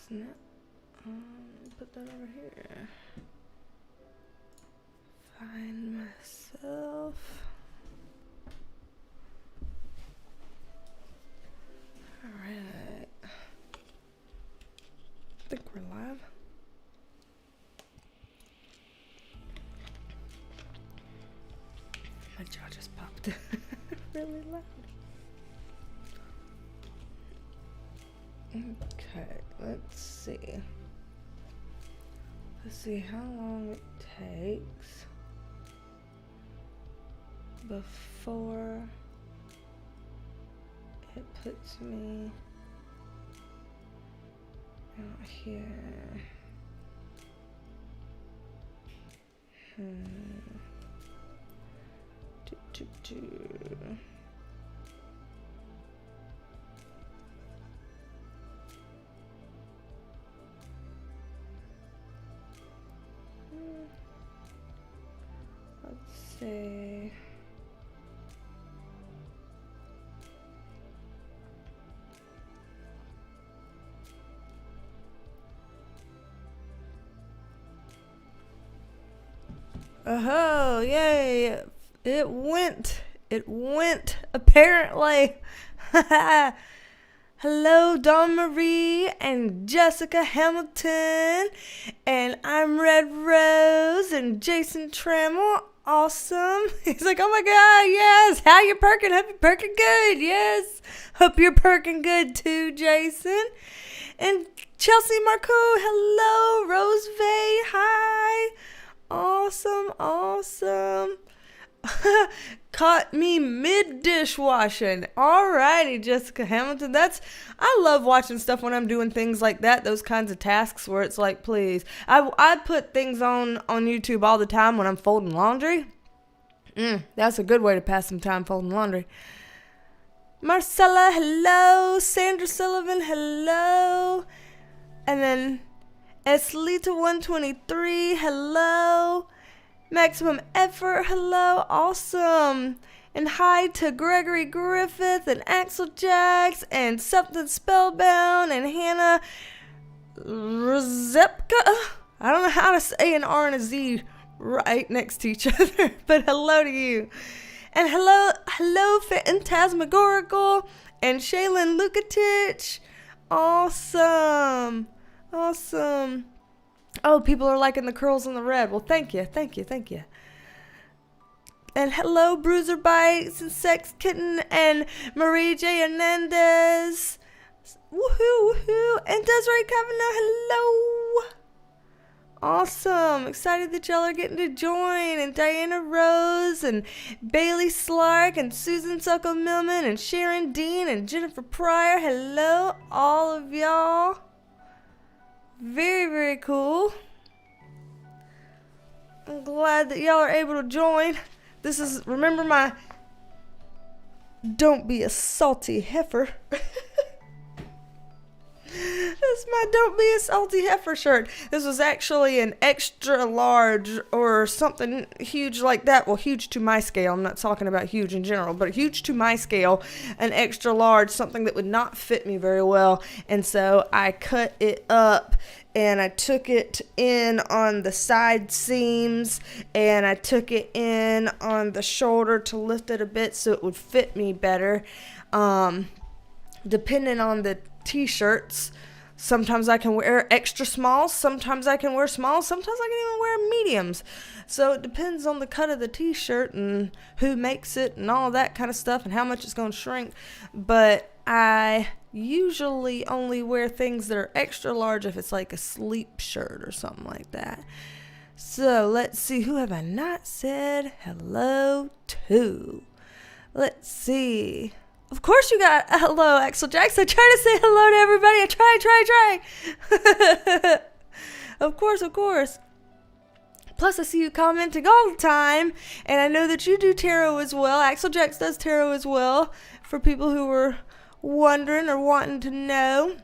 Snap. Put that over here. Find myself. Alright. I think we're live. My jaw just popped really loud. Okay, let's see. Let's see how long it takes before it puts me out here. Let's see. Oh, yay. It went, apparently. Hello, Dawn Marie and Jessica Hamilton. And I'm Red Rose and Jason Trammell. Awesome. He's like, oh my God, yes. How you perking? Hope you're perking good. Yes. Hope you're perking good too, Jason. And Chelsea Marco, hello. Rose Vay, hi. Awesome. Caught me mid-dishwashing. Alrighty, Jessica Hamilton. I love watching stuff when I'm doing things like that, those kinds of tasks where it's like, please. I put things on YouTube all the time when I'm folding laundry. That's a good way to pass some time folding laundry. Marcella, hello. Sandra Sullivan, hello. And then Eslita123, hello. Maximum Effort, hello, awesome. And hi to Gregory Griffith and Axel Jacks and Something Spellbound and Hannah Rzepka. I don't know how to say an R and a Z right next to each other, but hello to you. And hello Phantasmagorical and Shaylin Lukatich. Awesome. Oh, people are liking the curls and the red. Well, thank you. And hello, Bruiser Bites and Sex Kitten and Marie J. Hernandez. Woohoo. And Desiree Cavanaugh, hello. Awesome. Excited that y'all are getting to join. And Diana Rose and Bailey Slark and Susan Suckle Millman and Sharon Dean and Jennifer Pryor. Hello, all of y'all. Very, very cool. I'm glad that y'all are able to join. This is, remember my Don't Be a Salty Heifer. That's my Don't Be a Salty Heifer shirt. This was actually an extra large or something huge like that. Well, huge to my scale. I'm not talking about huge in general, but huge to my scale. An extra large, something that would not fit me very well. And so I cut it up and I took it in on the side seams and I took it in on the shoulder to lift it a bit so it would fit me better. Depending on the t-shirts, sometimes I can wear extra smalls, sometimes I can wear smalls, sometimes I can even wear mediums. So it depends on the cut of the t-shirt and who makes it and all that kind of stuff and how much it's going to shrink. But I usually only wear things that are extra large if it's like a sleep shirt or something like that. So let's see, who have I not said hello to? Let's see. Of course you got hello, Axel Jacks. I try to say hello to everybody. I try. Of course. Plus, I see you commenting all the time. And I know that you do tarot as well. Axel Jacks does tarot as well. For people who were wondering or wanting to know.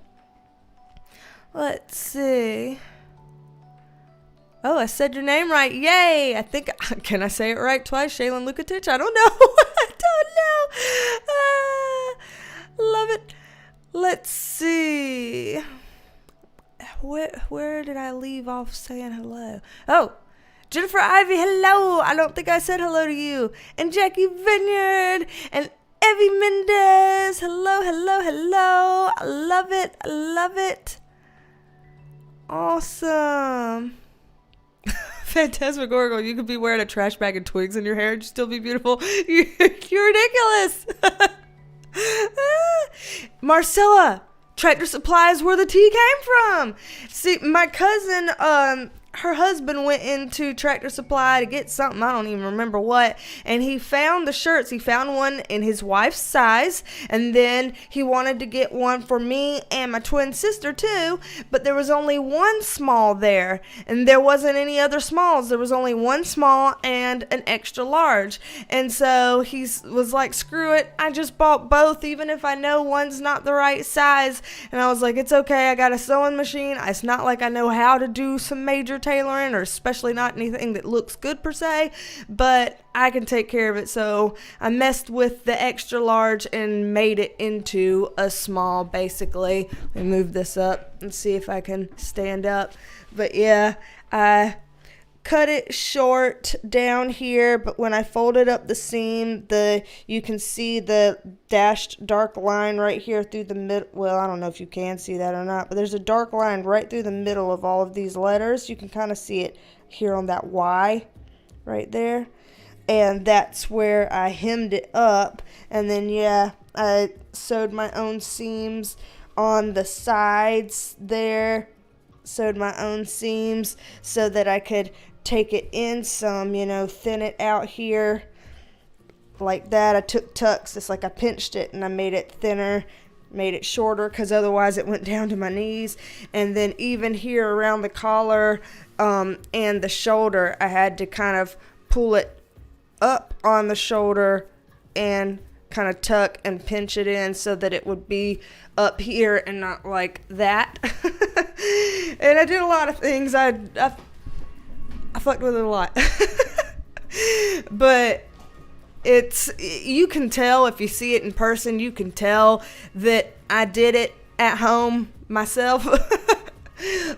Let's see. Oh, I said your name right. Yay. I think, can I say it right twice? Shaylin Lukatich? I don't know. Love it. Let's see. where did I leave off saying hello? Oh, Jennifer Ivy, hello. I don't think I said hello to you. And Jackie Vineyard and Evie Mendez, hello. I love it. Awesome. Phantasmagorical, you could be wearing a trash bag and twigs in your hair and still be beautiful. You're ridiculous. Marcella, Tractor Supply is where the tea came from. See, my cousin, her husband went into Tractor Supply to get something, I don't even remember what, and he found the shirts. He found one in his wife's size, and then he wanted to get one for me and my twin sister too, but there was only one small there, and there wasn't any other smalls. There was only one small and an extra large, and so he was like, screw it, I just bought both, even if I know one's not the right size. And I was like, it's okay, I got a sewing machine. It's not like I know how to do some major tailoring, or especially not anything that looks good per se, but I can take care of it. So I messed with the extra large and made it into a small, basically. Let me move this up and see if I can stand up. But yeah, I cut it short down here, but when I folded up the seam, you can see the dashed dark line right here through the middle. Well, I don't know if you can see that or not, but there's a dark line right through the middle of all of these letters. You can kind of see it here on that Y right there, and that's where I hemmed it up. And then yeah, I sewed my own seams on the sides there, sewed my own seams so that I could take it in some, thin it out here like that. I took tucks, it's like I pinched it and I made it thinner, made it shorter, because otherwise it went down to my knees. And then even here around the collar and the shoulder, I had to kind of pull it up on the shoulder and kind of tuck and pinch it in so that it would be up here and not like that. And I did a lot of things. I fucked with it a lot. But you can tell if you see it in person, you can tell that I did it at home myself.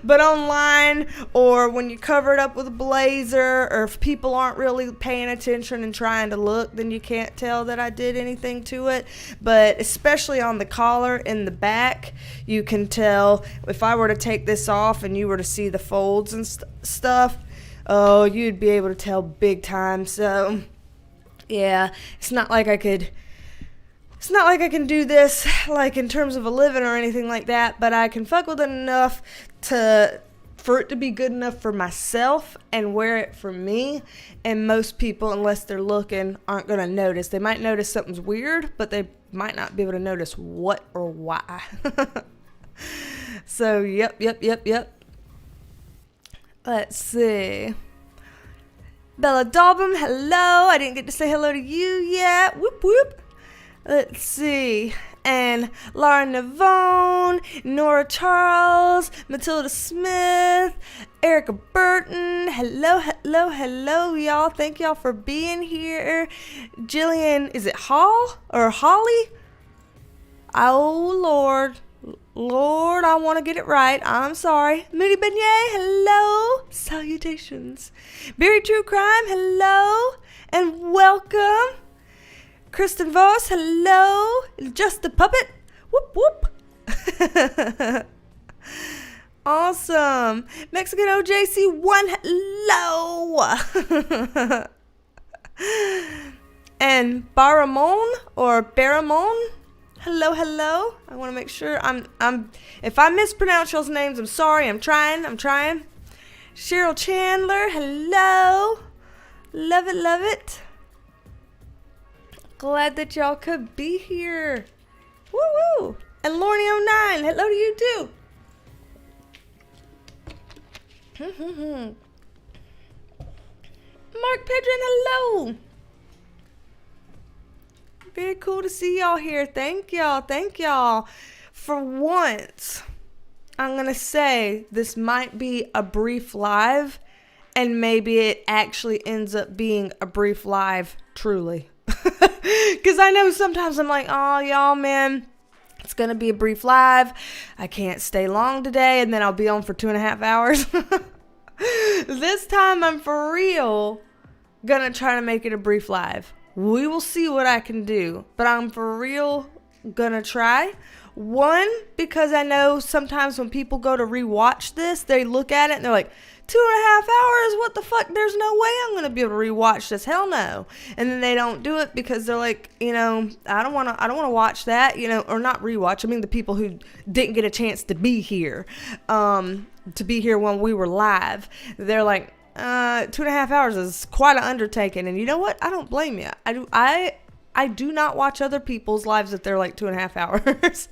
But online, or when you cover it up with a blazer, or if people aren't really paying attention and trying to look, then you can't tell that I did anything to it. But especially on the collar in the back, you can tell. If I were to take this off and you were to see the folds and stuff, oh, you'd be able to tell big time. So yeah, it's not like I can do this like in terms of a living or anything like that, but I can fuck with it enough for it to be good enough for myself and wear it for me. And most people, unless they're looking, aren't going to notice. They might notice something's weird, but they might not be able to notice what or why. So yep. Let's see. Bella Dalbum, hello. I didn't get to say hello to you yet. Whoop whoop. Let's see. And Laura Navone, Nora Charles, Matilda Smith, Erica Burton. Hello, y'all. Thank y'all for being here. Jillian, is it Hall or Holly? Oh, Lord, I want to get it right. I'm sorry. Moody Beignet, hello. Salutations. Very True Crime, hello. And welcome. Kristen Voss, hello. Just the Puppet, whoop whoop. Awesome. Mexican OJC1, hello. And Baramon or Baramon, hello. I want to make sure if I mispronounce y'all's names, I'm sorry. I'm trying. Cheryl Chandler, hello. Love it. Glad that y'all could be here. Woo! And Lorny09, hello to you too. Mark Pedrin, hello. Very cool to see y'all here. Thank y'all. For once, I'm going to say this might be a brief live, and maybe it actually ends up being a brief live, truly. Because I know sometimes I'm like, oh, y'all, man, It's going to be a brief live. I can't stay long today, and then I'll be on for 2.5 hours. This time I'm for real going to try to make it a brief live. We will see what I can do, but I'm for real going to try. One, because I know sometimes when people go to rewatch this, they look at it and they're like, 2.5 hours? What the fuck? There's no way I'm going to be able to rewatch this. Hell no. And then they don't do it because they're like, I don't want to watch that, or not rewatch. I mean, the people who didn't get a chance to be here, when we were live. They're like, 2.5 hours is quite an undertaking. And you know what? I don't blame you. I do not watch other people's lives if they're like 2.5 hours.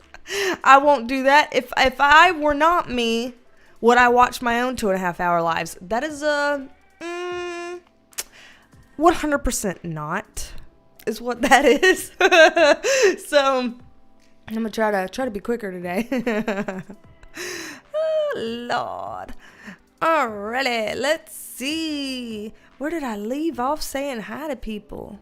I won't do that. If I were not me, would I watch my own 2.5 hour lives? That is 100% not, is what that is. So I'm gonna try to be quicker today. Oh Lord. Alrighty, let's see. Where did I leave off saying hi to people?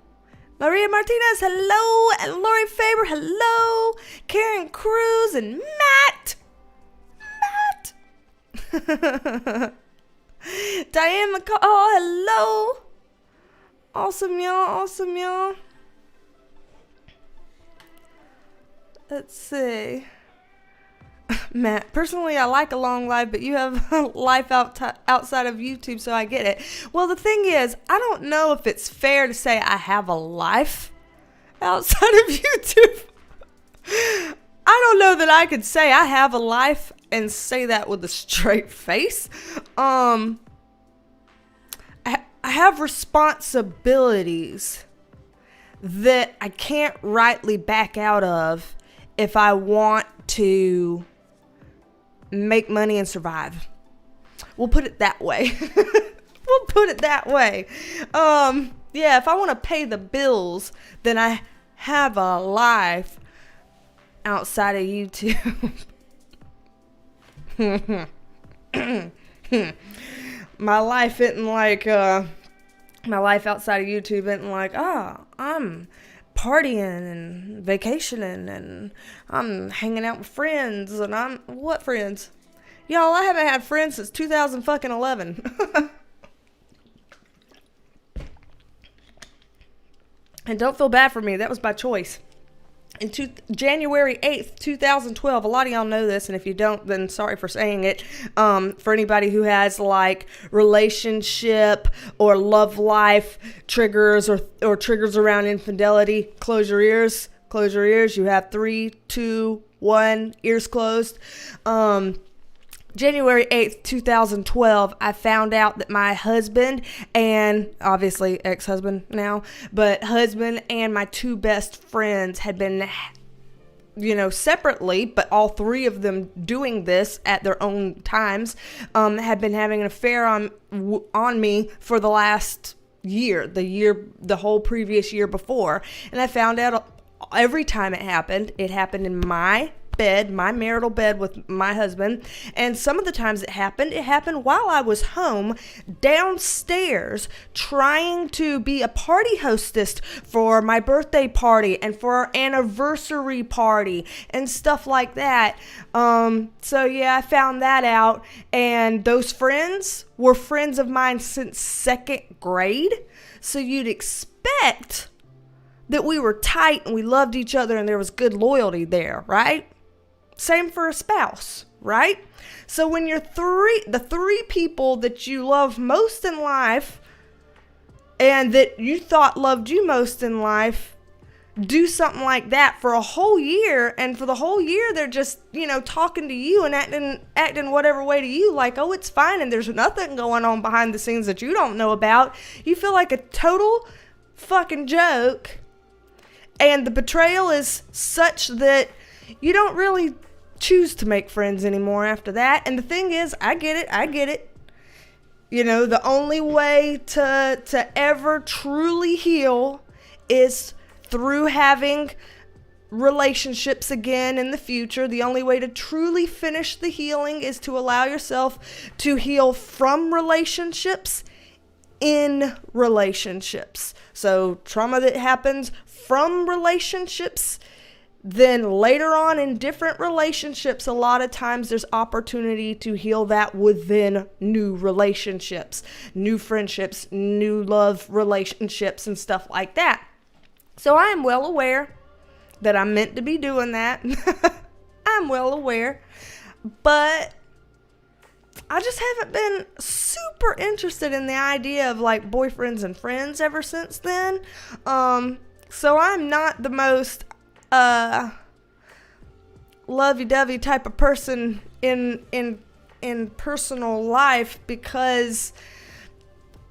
Maria Martinez, hello. And Lori Faber, hello. Karen Cruz and Matt. Diane McCall, hello. Awesome, y'all. Let's see. Matt, personally, I like a long live, but you have a life outside of YouTube, so I get it. Well, the thing is, I don't know if it's fair to say I have a life outside of YouTube. I don't know that I could say I have a life and say that with a straight face. I have responsibilities that I can't rightly back out of if I want to make money and survive. We'll put it that way. Yeah, if I want to pay the bills, then I have a life outside of YouTube. My life isn't like, my life outside of YouTube isn't like, I'm partying and vacationing and I'm hanging out with friends and what friends? Y'all, I haven't had friends since 2011. And don't feel bad for me. That was by choice. In January 8th, 2012, a lot of y'all know this, and if you don't, then sorry for saying it. For anybody who has like relationship or love life triggers or triggers around infidelity, close your ears. You have 3, 2, 1, ears closed. January 8th, 2012, I found out that my husband and, obviously ex-husband now, but husband and my 2 best friends had been, separately, but all 3 of them doing this at their own times, had been having an affair on me for the last year, the whole previous year before. And I found out every time it happened in my marital bed with my husband, and some of the times it happened while I was home downstairs trying to be a party hostess for my birthday party and for our anniversary party and stuff like that. So yeah, I found that out, and those friends were friends of mine since 2nd grade, so you'd expect that we were tight and we loved each other and there was good loyalty there, right? Same for a spouse, right? So when the 3 people that you love most in life and that you thought loved you most in life do something like that for a whole year, and for the whole year they're just, talking to you and acting whatever way to you, like, oh, it's fine and there's nothing going on behind the scenes that you don't know about. You feel like a total fucking joke, and the betrayal is such that you don't really choose to make friends anymore after that. And the thing is, I get it. The only way to ever truly heal is through having relationships again in the future. The only way to truly finish the healing is to allow yourself to heal from relationships in relationships. So trauma that happens from relationships then later on in different relationships, a lot of times there's opportunity to heal that within new relationships, new friendships, new love relationships, and stuff like that. So I am well aware that I'm meant to be doing that. I'm well aware. But I just haven't been super interested in the idea of like boyfriends and friends ever since then. So I'm not the most lovey-dovey type of person in personal life, because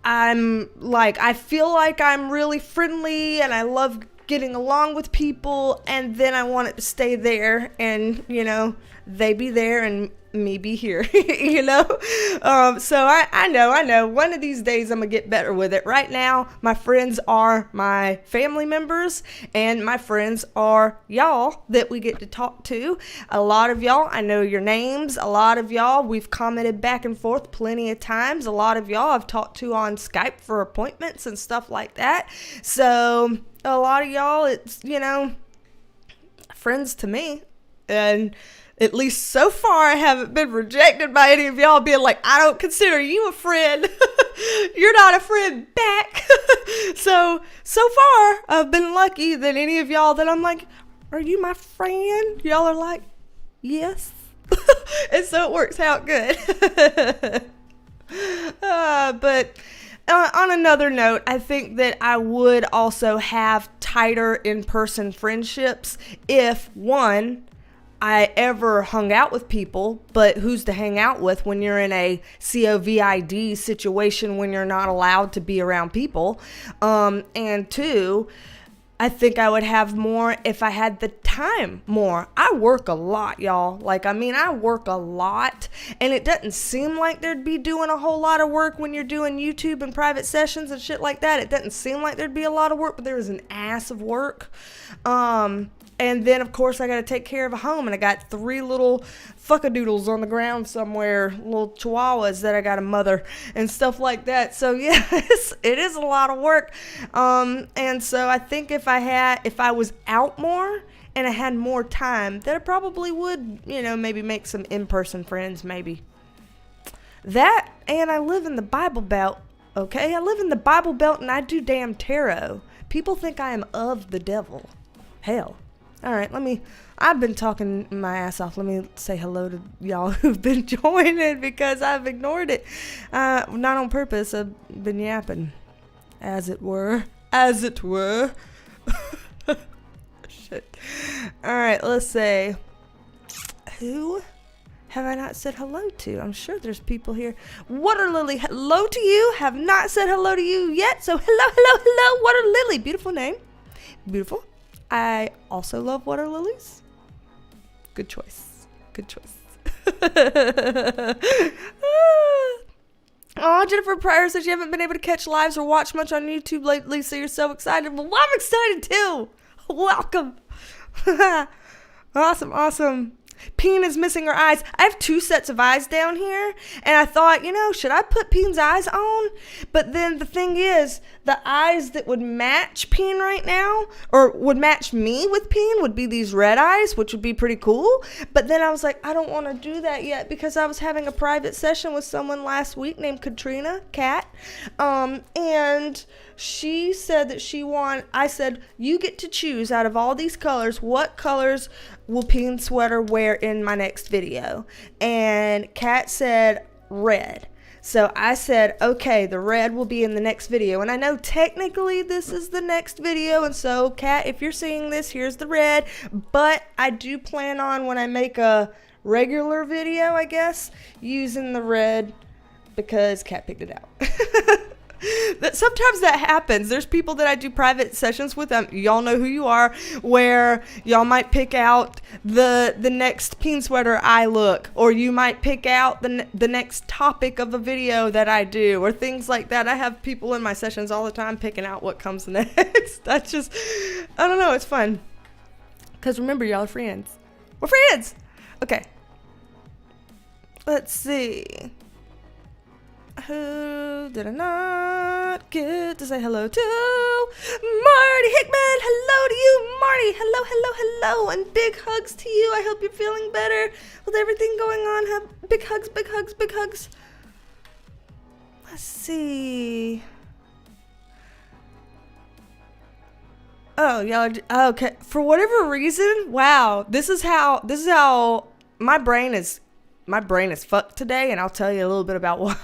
I feel like I'm really friendly and I love getting along with people, and then I want it to stay there, and they be there and me be here. So I know one of these days I'm gonna get better with it. Right now my friends are my family members, and my friends are y'all that we get to talk to. A lot of y'all, I know your names. A lot of y'all we've commented back and forth plenty of times. A lot of y'all I've talked to on Skype for appointments and stuff like that. So a lot of y'all, it's friends to me. And at least so far, I haven't been rejected by any of y'all being like, I don't consider you a friend. You're not a friend back. So far, I've been lucky that any of y'all that I'm like, are you my friend? Y'all are like, yes. And so it works out good. But on another note, I think that I would also have tighter in-person friendships if, one, I ever hung out with people, but who's to hang out with when you're in a COVID situation when you're not allowed to be around people? And two, I think I would have more if I had the time more. I work a lot, y'all. I work a lot, and it doesn't seem like there'd be doing a whole lot of work when you're doing YouTube and private sessions and shit like that. It doesn't seem like there'd be a lot of work, but there is an ass of work. And then, of course, I got to take care of a home, and I got 3 little fuckadoodles on the ground somewhere, little chihuahuas that I got to mother and stuff like that. So, yes, it is a lot of work. And so I think if I was out more and I had more time, that I probably would, maybe make some in-person friends, maybe. That, and I live in the Bible Belt, okay? I live in the Bible Belt, and I do damn tarot. People think I am of the devil. Hell. All right, I've been talking my ass off. Let me say hello to y'all who've been joining, because I've ignored it. Not on purpose. I've been yapping, as it were. Shit. All right, let's say, who have I not said hello to? I'm sure there's people here. Water Lily, hello to you. Have not said hello to you yet. So hello, Water Lily. Beautiful name. Beautiful. I also love water lilies. Good choice. Oh, Jennifer Pryor says you haven't been able to catch lives or watch much on YouTube lately, so you're so excited. Well, I'm excited too. Welcome. Awesome. Peen is missing her eyes. I have 2 sets of eyes down here, and I thought, should I put Peen's eyes on? But then the thing is, the eyes that would match Peen right now, or would match me with Peen, would be these red eyes, which would be pretty cool. But then I was like, I don't want to do that yet, because I was having a private session with someone last week named Katrina Cat, and she said that I said, you get to choose out of all these colors, what colors will Peen Sweater wear in my next video? And Kat said red. So I said, okay, the red will be in the next video. And I know technically this is the next video. And so, Kat, if you're seeing this, here's the red. But I do plan on, when I make a regular video, I guess, using the red, because Kat picked it out. Sometimes that happens. There's people that I do private sessions with. Y'all know who you are, where y'all might pick out the next Peen Sweater eye look, or you might pick out the next topic of a video that I do, or things like that. I have people in my sessions all the time picking out what comes next. I don't know. It's fun. Because remember, y'all are friends. We're friends. Okay. Let's see. Who did I not get to say hello to? Marty Hickman. Hello to you, Marty. Hello, hello, hello. And big hugs to you. I hope you're feeling better with everything going on. Big hugs, big hugs, big hugs. Let's see. Oh, y'all. Okay. For whatever reason, wow. This is how my brain is fucked today, and I'll tell you a little bit about why.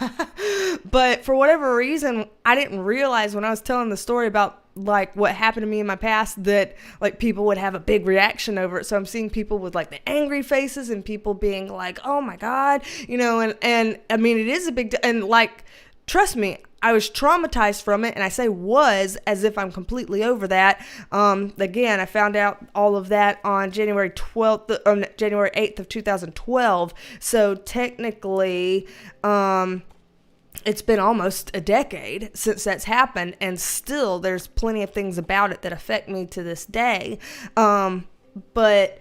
But for whatever reason, I didn't realize when I was telling the story about like what happened to me in my past that like people would have a big reaction over it. So I'm seeing people with like the angry faces and people being like, "Oh my God," and I mean it is a big and like trust me, I was traumatized from it, and I say was as if I'm completely over that. Again, I found out all of that on January 8th of 2012. So technically, it's been almost a decade since that's happened, and still there's plenty of things about it that affect me to this day. But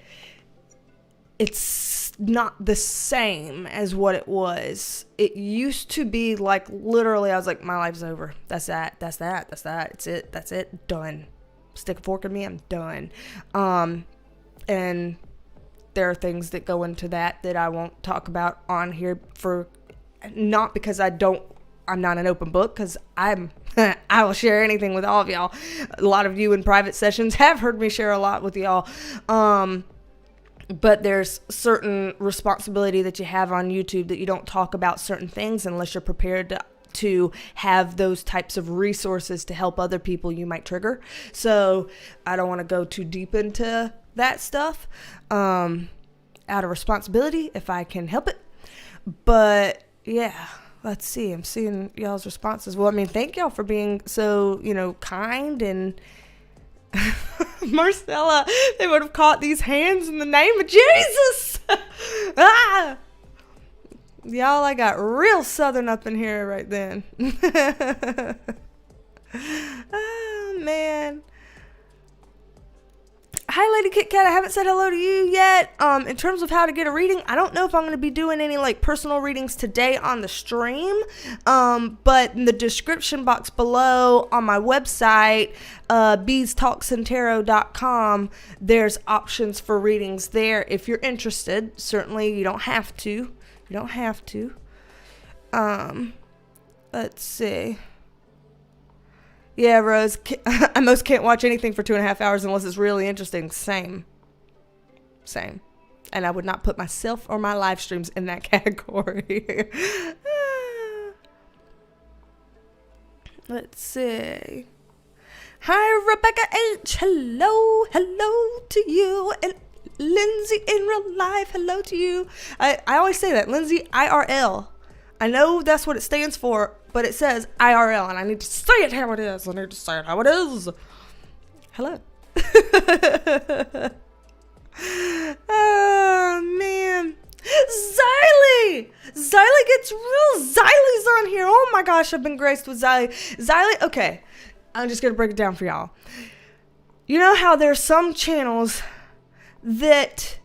it's not the same as what it was. It used to be like literally I was like, my life's over. That's that. That's it. Done. Stick a fork in me. I'm done. And there are things that go into that I won't talk about on here for not because I'm not an open book, because I will share anything with all of y'all. A lot of you in private sessions have heard me share a lot with y'all. But there's certain responsibility that you have on YouTube that you don't talk about certain things unless you're prepared to have those types of resources to help other people you might trigger. So I don't want to go too deep into that stuff out of responsibility if I can help it. But yeah, let's see. I'm seeing y'all's responses. Well, I mean, thank y'all for being so, kind and Marcella, they would have caught these hands in the name of Jesus. Y'all, I got real southern up in here right then. Oh, man. Hi, Lady Kit Kat. I haven't said hello to you yet. In terms of how to get a reading, I don't know if I'm going to be doing any like personal readings today on the stream. But in the description box below on my website, BeasTalksAndTarot.com, there's options for readings there if you're interested. Certainly, you don't have to. Let's see. Yeah, Rose, I most can't watch anything for 2.5 hours unless it's really interesting. Same. And I would not put myself or my live streams in that category. Let's see. Hi, Rebecca H. Hello to you. And Lindsay in real life, hello to you. I always say that, Lindsay, IRL. I know that's what it stands for, but it says IRL, and I need to say it how it is. Hello. Oh, man. Zyla gets real. Zyla's on here. Oh, my gosh, I've been graced with Zyla. Okay, I'm just going to break it down for y'all. You know how there's some channels that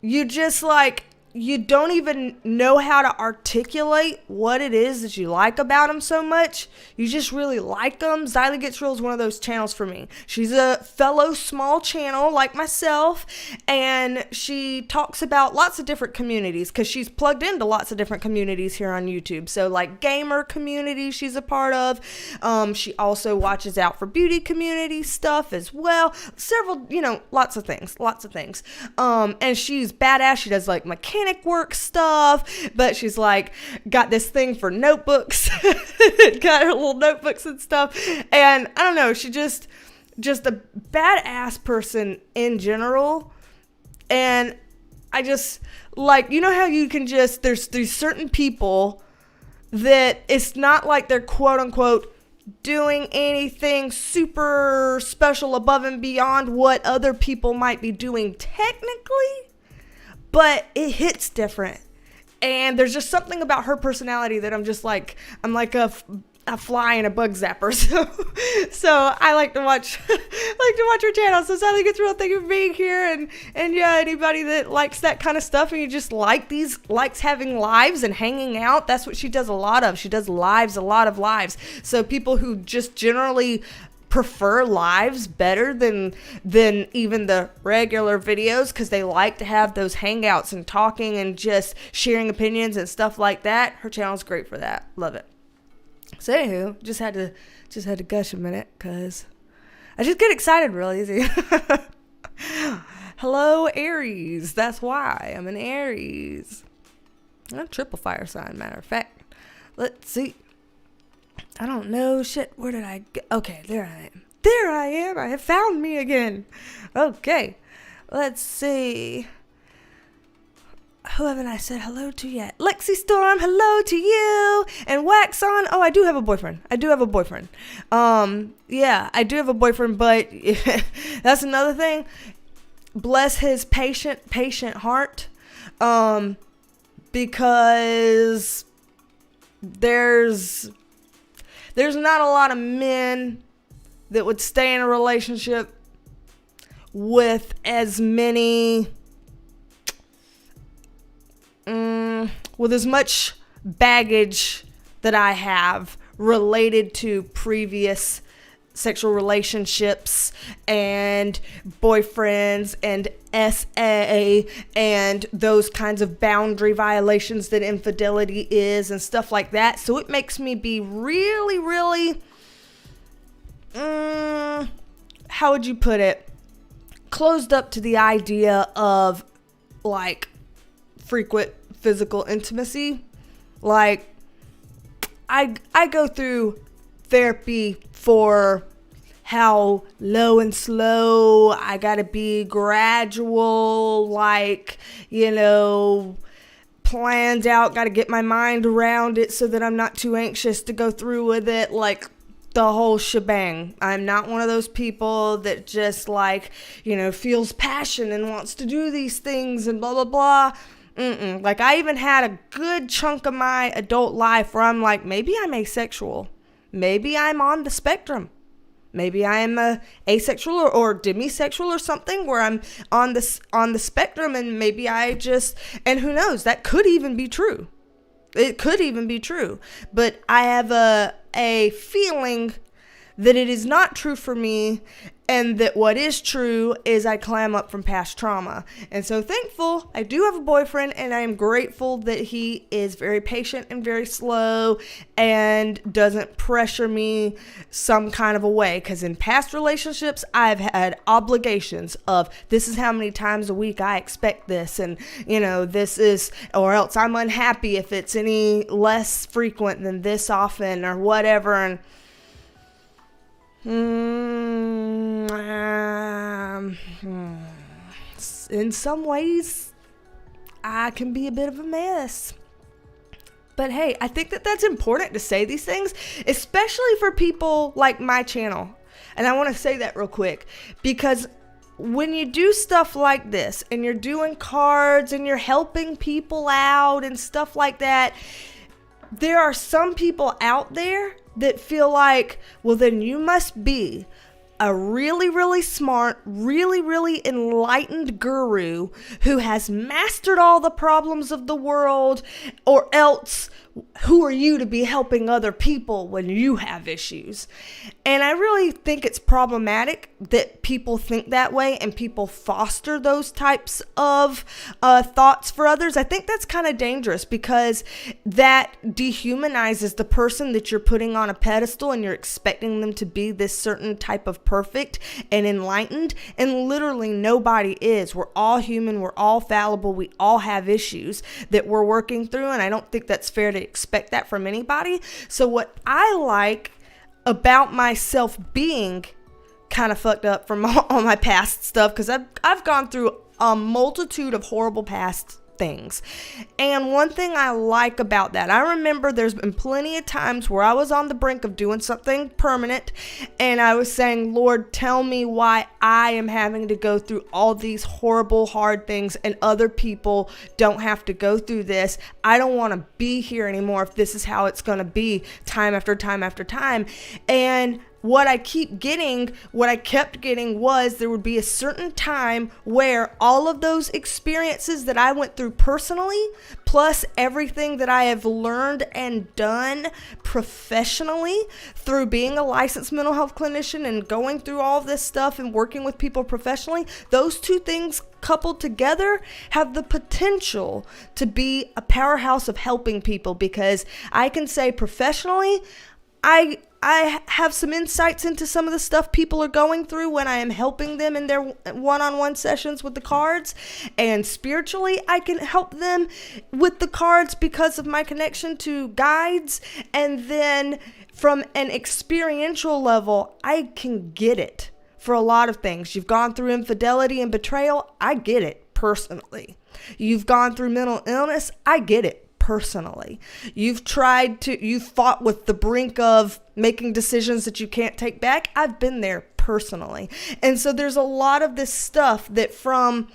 you just like, you don't even know how to articulate what it is that you like about them so much. You just really like them. Zyla Gets Real is one of those channels for me. She's a fellow small channel like myself, and she talks about lots of different communities because she's plugged into lots of different communities here on YouTube. So like gamer community she's a part of. She also watches out for beauty community stuff as well. Several, lots of things. And she's badass. She does like mechanic work stuff, but she's like got this thing for notebooks. Got her little notebooks and stuff, and I don't know, she just a badass person in general. And I just like, how you can just there's certain people that it's not like they're quote unquote doing anything super special above and beyond what other people might be doing technically, but it hits different. And there's just something about her personality that I'm like a fly and a bug zapper. So I like to watch her channel. So Zyla gets real, thank you for being here. And yeah, anybody that likes that kind of stuff and you just likes having lives and hanging out, that's what she does a lot of. She does a lot of lives. So people who just generally prefer lives better than even the regular videos, because they like to have those hangouts and talking and just sharing opinions and stuff like that. Her channel's great for that. Love it. So anywho, just had to gush a minute because I just get excited real easy. Hello Aries. That's why I'm an Aries. I'm a triple fire sign, matter of fact. Let's see. I don't know. Shit, where did I go? Okay, there I am. There I am. I have found me again. Okay, let's see. Who haven't I said hello to yet? Lexi Storm, hello to you. And Wax On. Oh, I do have a boyfriend. Yeah, I do have a boyfriend, but that's another thing. Bless his patient heart. Because there's not a lot of men that would stay in a relationship with as many, with as much baggage that I have related to previous sexual relationships and boyfriends and SA and those kinds of boundary violations that infidelity is and stuff like that. So it makes me be really, really, how would you put it? Closed up to the idea of like frequent physical intimacy. Like I go through therapy for how low and slow I gotta be, gradual, like, you know, planned out, gotta get my mind around it so that I'm not too anxious to go through with it, like the whole shebang. I'm not one of those people that just like, you know, feels passion and wants to do these things and blah, blah, blah. Like I even had a good chunk of my adult life where I'm like, maybe I'm asexual. Maybe I'm on the spectrum. Maybe I am asexual or demisexual or something where I'm on the spectrum, and maybe I just, and who knows, that could even be true. It could even be true. But I have a feeling that it is not true for me, and that what is true is I clam up from past trauma. And so thankful, I do have a boyfriend, and I am grateful that he is very patient and very slow and doesn't pressure me some kind of a way. Because in past relationships, I've had obligations of this is how many times a week I expect this, and you know, this is, or else I'm unhappy if it's any less frequent than this often or whatever. And in some ways, I can be a bit of a mess. But hey, I think that that's important to say these things, especially for people like my channel. And I want to say that real quick, because when you do stuff like this and you're doing cards and you're helping people out and stuff like that, there are some people out there that feel like, well, then you must be a really, really smart, really, really enlightened guru who has mastered all the problems of the world, or else who are you to be helping other people when you have issues? And I really think it's problematic that people think that way and people foster those types of thoughts for others. I think that's kind of dangerous, because that dehumanizes the person that you're putting on a pedestal and you're expecting them to be this certain type of perfect and enlightened. And literally nobody is. We're all human. We're all fallible. We all have issues that we're working through. And I don't think that's fair to expect that from anybody. So what I like about myself being kind of fucked up from all my past stuff, because I've gone through a multitude of horrible past things. And one thing I like about that, I remember there's been plenty of times where I was on the brink of doing something permanent and I was saying, Lord, tell me why I am having to go through all these horrible, hard things and other people don't have to go through this. I don't want to be here anymore if this is how it's going to be time after time after time. And what I kept getting was there would be a certain time where all of those experiences that I went through personally, plus everything that I have learned and done professionally through being a licensed mental health clinician and going through all of this stuff and working with people professionally, those two things coupled together have the potential to be a powerhouse of helping people, because I can say professionally, I have some insights into some of the stuff people are going through when I am helping them in their one-on-one sessions with the cards. And spiritually, I can help them with the cards because of my connection to guides. And then from an experiential level, I can get it for a lot of things. You've gone through infidelity and betrayal. I get it personally. You've gone through mental illness. I get it personally. You've fought with the brink of making decisions that you can't take back. I've been there personally. And so there's a lot of this stuff that from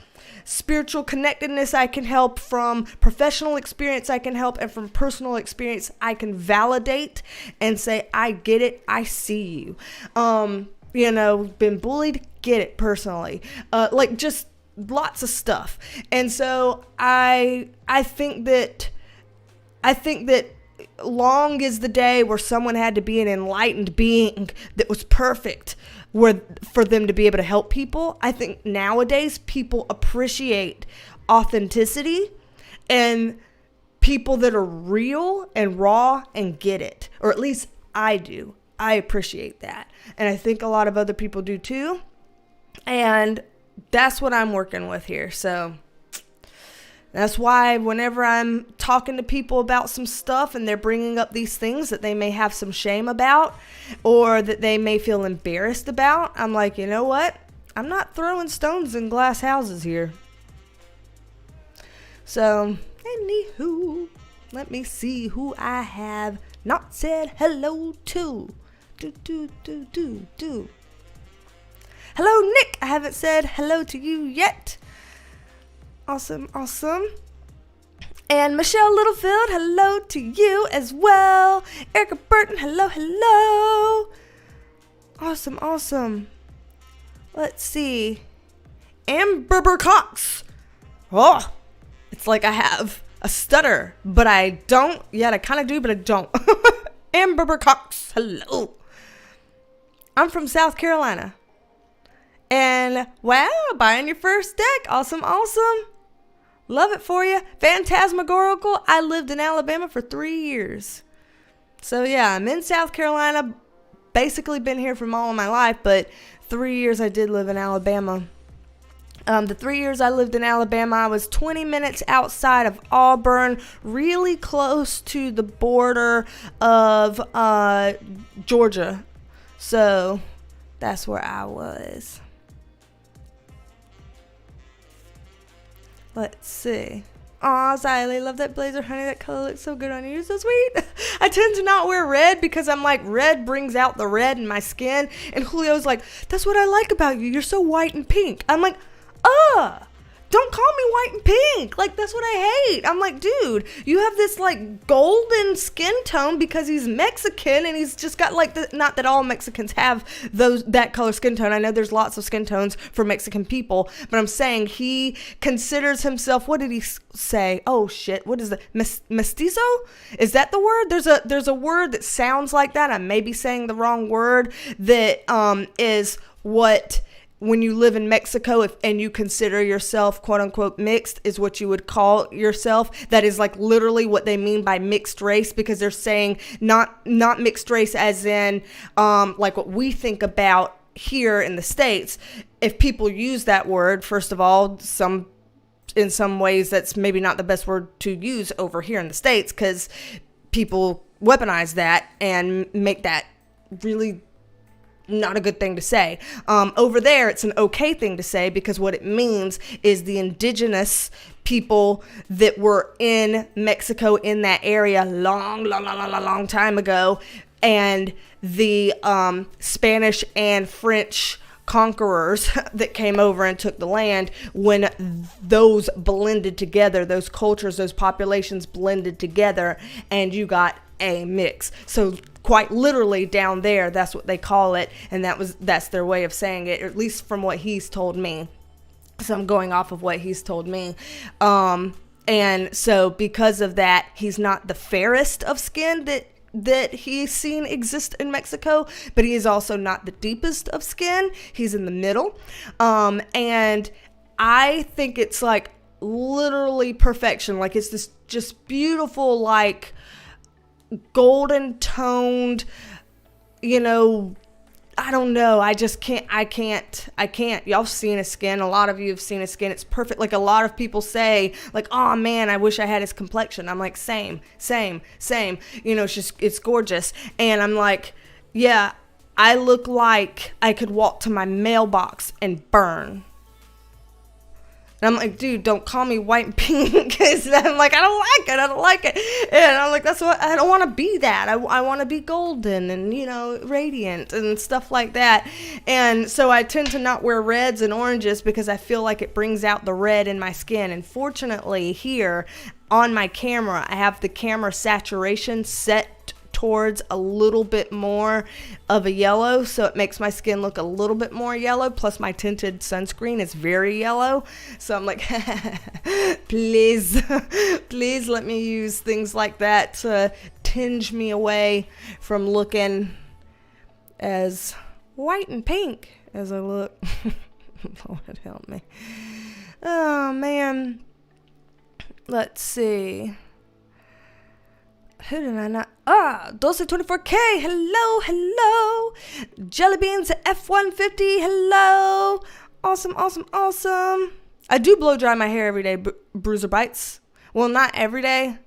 spiritual connectedness I can help, from professional experience I can help, and from personal experience I can validate and say, I get it, I see you. Been bullied, get it personally. Just lots of stuff. And so I think that long is the day where someone had to be an enlightened being that was perfect for them to be able to help people. I think nowadays people appreciate authenticity and people that are real and raw and get it. Or at least I do. I appreciate that. And I think a lot of other people do too. And that's what I'm working with here. So that's why whenever I'm talking to people about some stuff and they're bringing up these things that they may have some shame about or that they may feel embarrassed about, I'm like, you know what? I'm not throwing stones in glass houses here. So, anywho, let me see who I have not said hello to. Hello, Nick. I haven't said hello to you yet. Awesome. And Michelle Littlefield, hello to you as well. Erica Burton, hello. Awesome. Let's see. Amber Cox. Oh, it's like I have a stutter, but I don't. Yet I kind of do, but I don't. Amber Cox, hello. I'm from South Carolina. And wow, buying your first deck. Awesome. Love it for you. Phantasmagorical. I lived in Alabama for 3 years. So yeah, I'm in South Carolina. Basically been here for all of my life, but 3 years I did live in Alabama. The 3 years I lived in Alabama, I was 20 minutes outside of Auburn, really close to the border of Georgia. So that's where I was. Let's see. Aw, Zyla, love that blazer, honey. That color looks so good on you. You're so sweet. I tend to not wear red because I'm like, red brings out the red in my skin. And Julio's like, that's what I like about you. You're so white and pink. I'm like, don't call me white and pink. Like, that's what I hate. I'm like, dude, you have this like golden skin tone because he's Mexican and he's just got like not that all Mexicans have that color skin tone. I know there's lots of skin tones for Mexican people, but I'm saying he considers himself, what did he say? Oh shit, what is that? Mestizo? Is that the word? There's a word that sounds like that. I may be saying the wrong word that is what, when you live in Mexico and you consider yourself quote unquote mixed, is what you would call yourself. That is like literally what they mean by mixed race, because they're saying not mixed race as in like what we think about here in the States. If people use that word, first of all, in some ways that's maybe not the best word to use over here in the States, because people weaponize that and make that really not a good thing to say. Over there, it's an okay thing to say, because what it means is the indigenous people that were in Mexico in that area long time ago, and the Spanish and French conquerors that came over and took the land, when those blended together, those cultures, those populations blended together, and you got a mix. So quite literally down there, that's what they call it, and that's their way of saying it, or at least from what he's told me. So I'm going off of what he's told me. And so because of that, he's not the fairest of skin that he's seen exist in Mexico, but he is also not the deepest of skin. He's in the middle. And I think it's like literally perfection. Like, it's this just beautiful, like golden toned, you know, I don't know. I can't. Y'all seen his skin. A lot of you have seen his skin. It's perfect. Like, a lot of people say, like, oh man, I wish I had his complexion. I'm like, same. You know, it's gorgeous. And I'm like, yeah, I look like I could walk to my mailbox and burn. And I'm like, dude, don't call me white and pink, because I'm like, I don't like it. And I'm like, that's what, I don't want to be that. I want to be golden and, you know, radiant and stuff like that. And so I tend to not wear reds and oranges, because I feel like it brings out the red in my skin. And fortunately, here on my camera, I have the camera saturation set towards a little bit more of a yellow, so it makes my skin look a little bit more yellow. Plus my tinted sunscreen is very yellow, so I'm like, please let me use things like that to tinge me away from looking as white and pink as I look. Lord help me. Oh man, let's see. Who did I not? Dulce24K, hello. Jellybeans F150, hello. Awesome. I do blow dry my hair every day, Bruiser Bites. Well, not every day,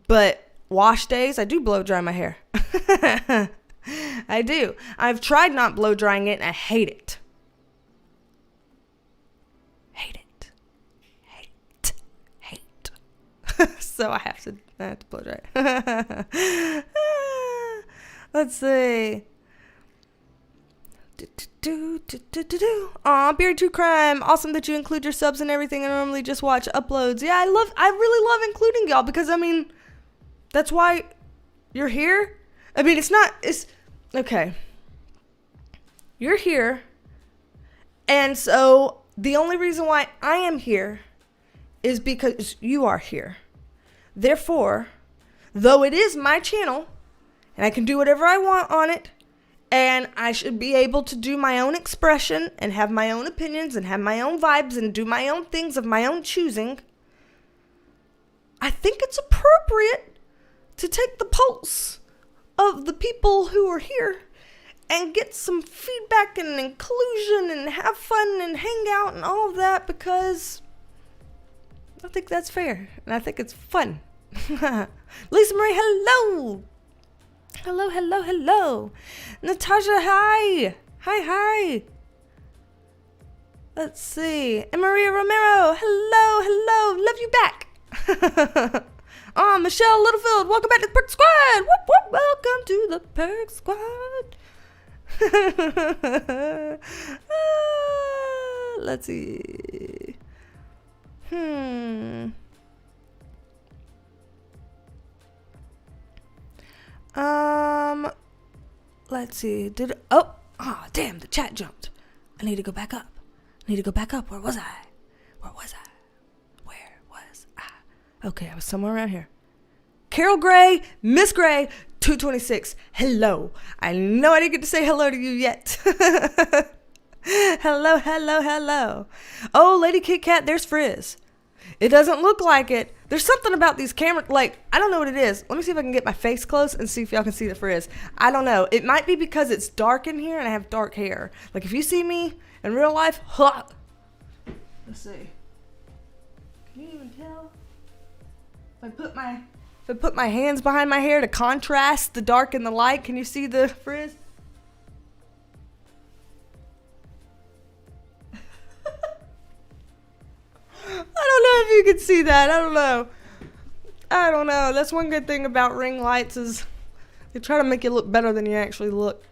but wash days, I do blow dry my hair. I do. I've tried not blow drying it, and I hate it. So I have to blow dry it. Let's see. Aw, Beard to Crime. Awesome that you include your subs and everything. I normally just watch uploads. Yeah, I really love including y'all, because I mean, that's why you're here. I mean, it's okay. You're here. And so the only reason why I am here is because you are here. Therefore, though it is my channel, and I can do whatever I want on it, and I should be able to do my own expression and have my own opinions and have my own vibes and do my own things of my own choosing, I think it's appropriate to take the pulse of the people who are here and get some feedback and inclusion and have fun and hang out and all of that, because I think that's fair and I think it's fun. Lisa Marie, hello. Hello. Natasha, hi. Let's see. And Maria Romero, hello. Love you back. Michelle Littlefield, welcome back to the Perk Squad. Whoop. Welcome to the Perk Squad. Let's see. Let's see. Damn, the chat jumped. I need to go back up. Where was I? Okay, I was somewhere around here. Carol Gray, Miss Gray, 226. Hello. I know I didn't get to say hello to you yet. Hello. Oh, Lady Kit Kat, there's Frizz. It doesn't look like it. There's something about these cameras, like, I don't know what it is. Let me see if I can get my face close and see if y'all can see the frizz. I don't know. It might be because it's dark in here and I have dark hair. Like, if you see me in real life, let's see. Can you even tell? If I put my hands behind my hair to contrast the dark and the light, can you see the frizz? could see that. I don't know. That's one good thing about ring lights is they try to make you look better than you actually look.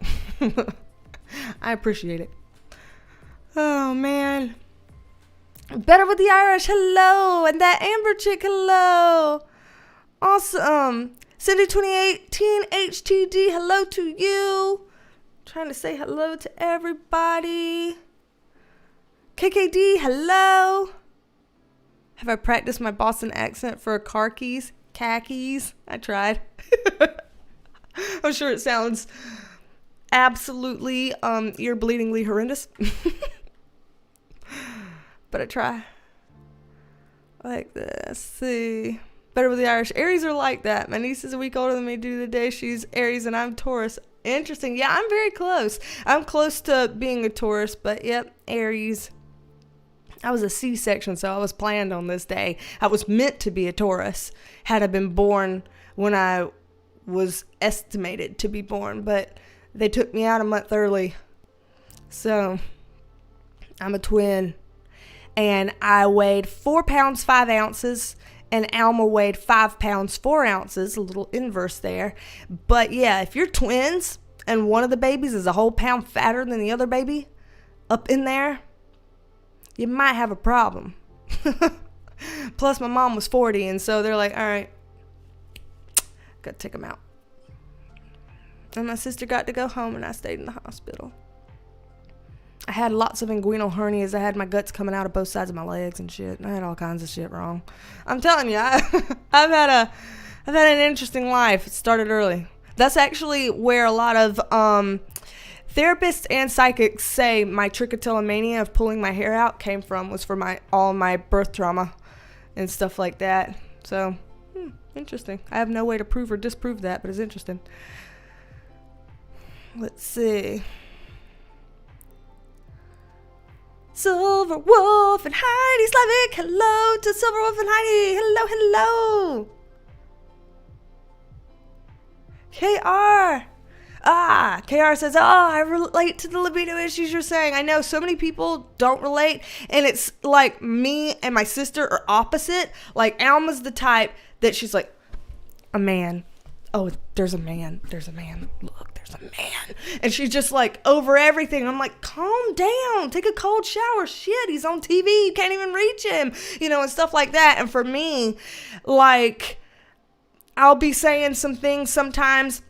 I appreciate it. Oh, man. Better with the Irish, hello. And that Amber chick, hello. Awesome. Cindy 2018 HTD, hello to you. Trying to say hello to everybody. KKD, hello. Have I practiced my Boston accent for car keys? Khakis. I tried. I'm sure it sounds absolutely ear-bleedingly horrendous. But I try. Like this. See. Better with the Irish. Aries are like that. My niece is a week older than me due to the day. She's Aries and I'm Taurus. Interesting. Yeah, I'm very close. I'm close to being a Taurus, but yep, Aries. I was a C-section, so I was planned on this day. I was meant to be a Taurus had I been born when I was estimated to be born, but they took me out a month early. So, I'm a twin. And I weighed 4 pounds, 5 ounces. And Alma weighed 5 pounds, 4 ounces. A little inverse there. But yeah, if you're twins and one of the babies is a whole pound fatter than the other baby up in there, you might have a problem. Plus, my mom was 40, and so they're like, all right, got to take them out. And my sister got to go home, and I stayed in the hospital. I had lots of inguinal hernias. I had my guts coming out of both sides of my legs and shit. I had all kinds of shit wrong. I'm telling you, I've had an interesting life. It started early. That's actually where a lot of therapists and psychics say my trichotillomania of pulling my hair out came from, was for all my birth trauma and stuff like that. So, interesting. I have no way to prove or disprove that, but it's interesting. Let's see. Silver Wolf and Heidi Slavic. Hello to Silver Wolf and Heidi. Hello, hello. KR says, I relate to the libido issues you're saying. I know so many people don't relate, and it's like me and my sister are opposite. Like, Alma's the type that she's like, a man. Oh, there's a man. Look, there's a man. And she's just like over everything. I'm like, calm down. Take a cold shower. Shit, he's on TV. You can't even reach him. And stuff like that. And for me, like, I'll be saying some things sometimes.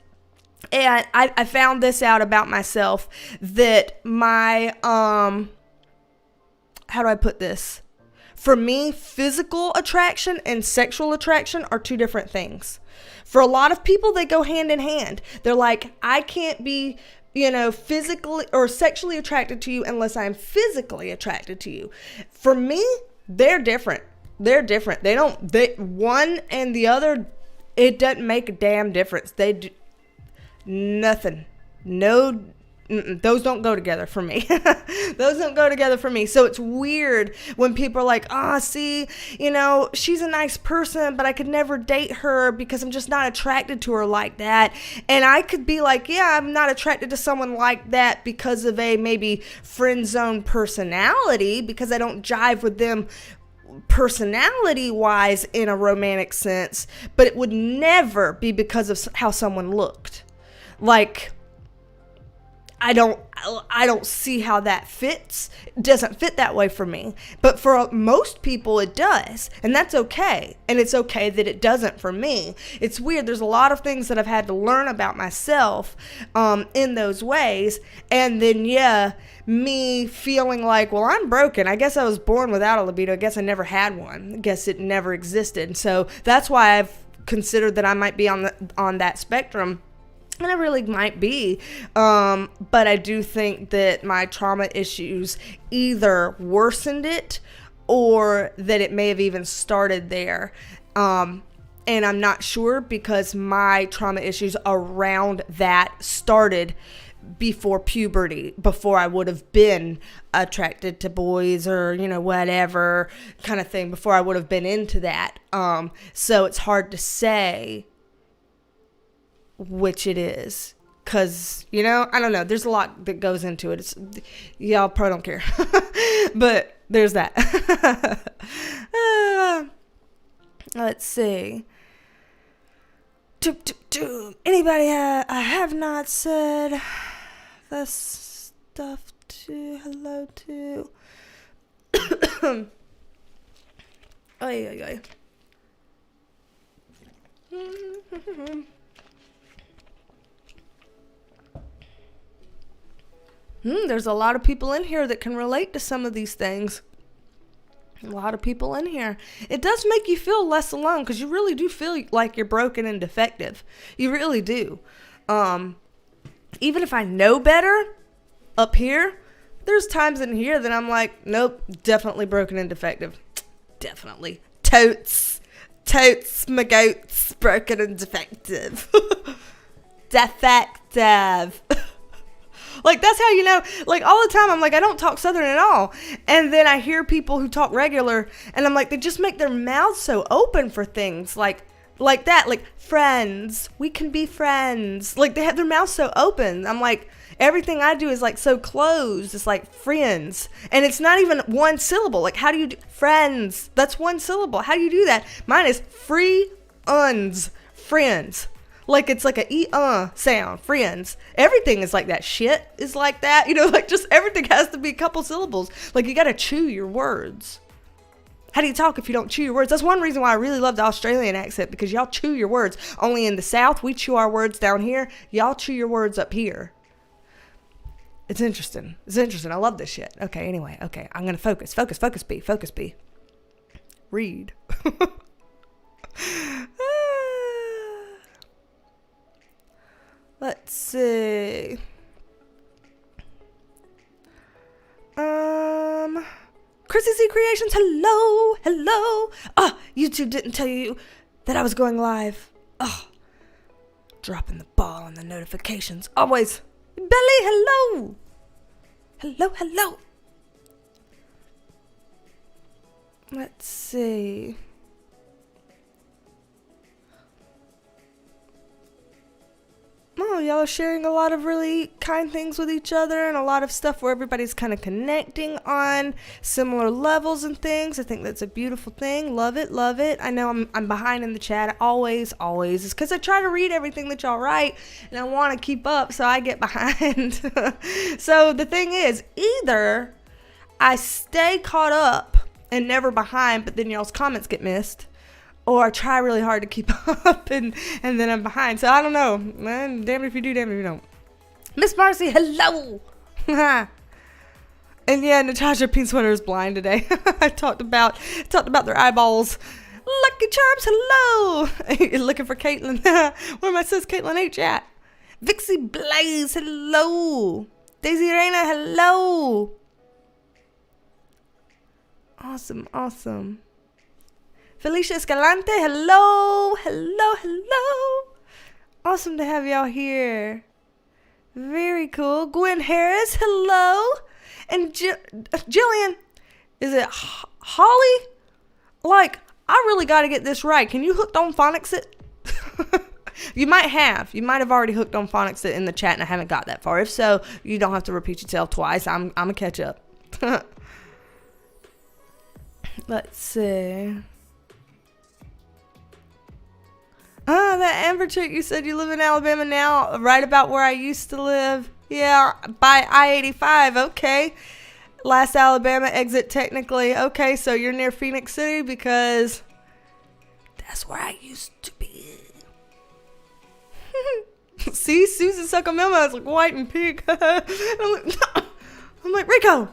And I found this out about myself, that my, how do I put this? For me, physical attraction and sexual attraction are two different things. For a lot of people, they go hand in hand. They're like, I can't be, physically or sexually attracted to you unless I'm physically attracted to you. For me, they're different. One and the other, it doesn't make a damn difference. They do nothing. No, those don't go together for me. Those don't go together for me. So it's weird when people are like, see, she's a nice person, but I could never date her because I'm just not attracted to her like that. And I could be like, yeah, I'm not attracted to someone like that because of a maybe friend zone personality, because I don't jive with them personality wise in a romantic sense, but it would never be because of how someone looked. Like, I don't see how that fits. It doesn't fit that way for me. But for most people, it does. And that's okay. And it's okay that it doesn't for me. It's weird. There's a lot of things that I've had to learn about myself in those ways. And then, me feeling like, well, I'm broken. I guess I was born without a libido. I guess I never had one. I guess it never existed. So that's why I've considered that I might be on that spectrum. And I really might be, but I do think that my trauma issues either worsened it or that it may have even started there. And I'm not sure, because my trauma issues around that started before puberty, before I would have been attracted to boys or, whatever kind of thing, before I would have been into that. So it's hard to say which it is, because I don't know, there's a lot that goes into it. Y'all probably don't care. But there's that. Let's see. Anybody I have not said the stuff to hello to? Ay. There's a lot of people in here that can relate to some of these things. A lot of people in here. It does make you feel less alone, because you really do feel like you're broken and defective. You really do. Even if I know better up here, there's times in here that I'm like, nope, definitely broken and defective. Definitely. Totes, my goats, broken and defective. Defective. Like, that's how you know. Like, all the time, I'm like, I don't talk Southern at all. And then I hear people who talk regular, and I'm like, they just make their mouths so open for things. Like that. Like, friends. We can be friends. Like, they have their mouths so open. I'm like, everything I do is, like, so closed. It's like, friends. And it's not even one syllable. Like, how do you do... Friends. That's one syllable. How do you do that? Mine is friends. Like, it's like a sound. Friends. Everything is like that. Shit is like that. You know, like, just everything has to be a couple syllables. Like, you got to chew your words. How do you talk if you don't chew your words? That's one reason why I really love the Australian accent, because y'all chew your words. Only in the South, we chew our words down here. Y'all chew your words up here. It's interesting. I love this shit. Okay, anyway. Okay, I'm going to focus. Focus, B. Read. Let's see. Chrissy Z Creations, hello. YouTube didn't tell you that I was going live. Dropping the ball on the notifications. Always. Belly, hello. Let's see. Oh, y'all are sharing a lot of really kind things with each other, and a lot of stuff where everybody's kind of connecting on similar levels and things. I think that's a beautiful thing. Love it. I know I'm behind in the chat. Always. It's because I try to read everything that y'all write, and I want to keep up, so I get behind. So the thing is, either I stay caught up and never behind, but then y'all's comments get missed, or I try really hard to keep up and then I'm behind. So I don't know. Man, damn it if you do, damn it if you don't. Miss Marcy, hello. And yeah, Natasha Pink Sweater is blind today. I talked about their eyeballs. Lucky Charms, hello. You're looking for Caitlin. Where my sis Caitlin H at? Vixie Blaze, hello. Daisy Reina, hello. Awesome. Felicia Escalante, hello. Awesome to have y'all here. Very cool. Gwen Harris, hello. And Jillian, is it Holly? Like, I really got to get this right. Can you hooked on phonics it? You might have already hooked on phonics it in the chat, and I haven't got that far. If so, you don't have to repeat yourself twice. I'm going to catch up. Let's see. That Amber chick, you said you live in Alabama now, right about where I used to live. Yeah, by I-85, okay. Last Alabama exit technically. Okay, so you're near Phoenix City, because that's where I used to be. See, Susan Suckamilma is like white and pink. I'm like, Rico,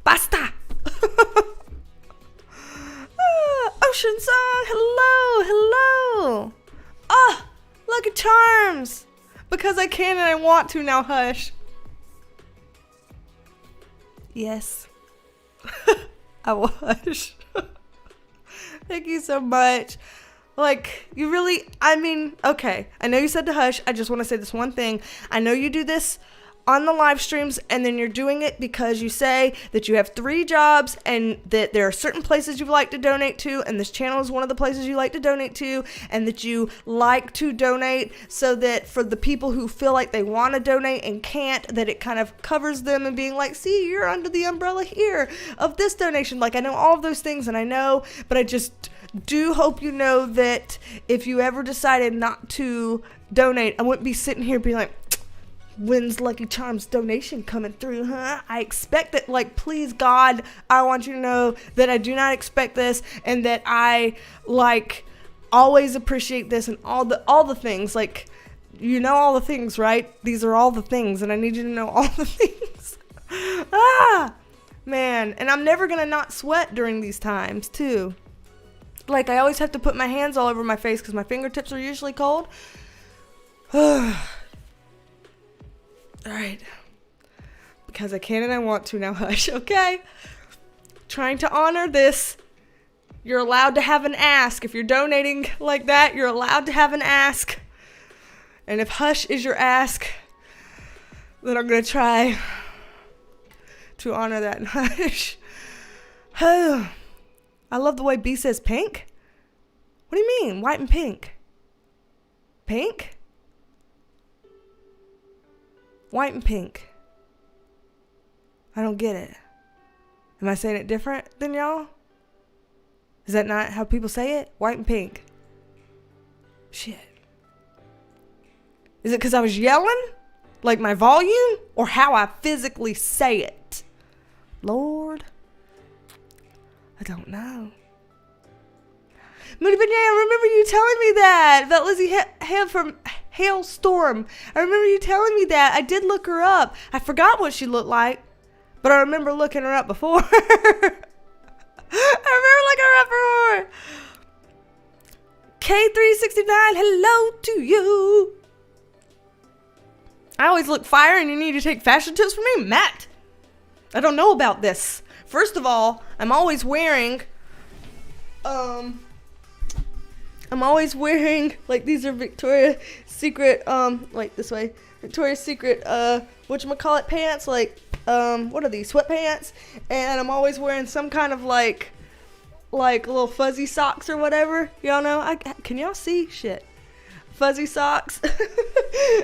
basta. Ocean Song, hello. Lucky Charms. Because I can and I want to now, hush. Yes. I will hush. Thank you so much. Like, you really, I mean, okay. I know you said to hush. I just want to say this one thing. I know you do this on the live streams, and then you're doing it because you say that you have 3 jobs and that there are certain places you like to donate to, and this channel is one of the places you like to donate to, and that you like to donate so that for the people who feel like they want to donate and can't, that it kind of covers them and being like, see, you're under the umbrella here of this donation. Like, I know all of those things, and I know, but I just do hope you know that if you ever decided not to donate, I wouldn't be sitting here being like, when's Lucky Charms donation coming through, huh? I expect that, like, please God, I want you to know that I do not expect this, and that I, like, always appreciate this, and all the things, like, you know, all the things, right? These are all the things, and I need you to know all the things. Man, and I'm never gonna not sweat during these times, too. Like, I always have to put my hands all over my face because my fingertips are usually cold. Alright, because I can and I want to now, hush, okay? Trying to honor this. You're allowed to have an ask. If you're donating like that, you're allowed to have an ask. And if hush is your ask, then I'm going to try to honor that and hush. I love the way B says pink. What do you mean, white and pink? Pink? White and pink. I don't get it. Am I saying it different than y'all? Is that not how people say it? White and pink. Shit. Is it because I was yelling? Like my volume? Or how I physically say it? Lord. I don't know. Moody Banana, I remember you telling me that about Lizzie Hale from Hailstorm. I remember you telling me that. I did look her up. I forgot what she looked like, but I remember looking her up before. I remember looking her up before. K369, hello to you. I always look fire and you need to take fashion tips from me? Matt, I don't know about this. First of all, I'm always wearing, like, these are Victoria's Secret, like this way, Victoria's Secret, whatchamacallit pants, like, what are these, sweatpants, and I'm always wearing some kind of, like little fuzzy socks or whatever, y'all know, can y'all see? Shit. Fuzzy socks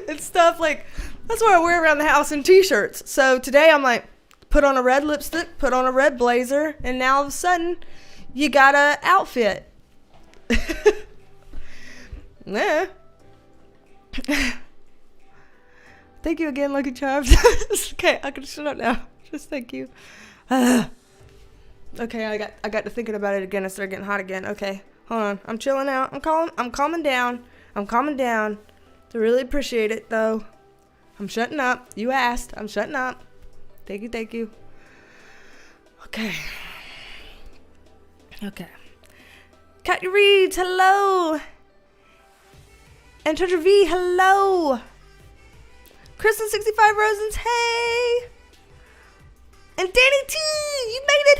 and stuff, like, that's what I wear around the house, and t-shirts. So today I'm like, put on a red lipstick, put on a red blazer, and now all of a sudden, you got a outfit. Yeah. Thank you again, Lucky Charms. Okay, I can shut up now. Just thank you. Okay, I got to thinking about it again. I started getting hot again. Okay, hold on. I'm chilling out. I'm calming down. I'm calming down. I really appreciate it, though. I'm shutting up. You asked. I'm shutting up. Thank you. Okay. Katya Reeds, hello. And Treasure V, hello. Kristen 65 Rosens, hey. And Danny T, you made it.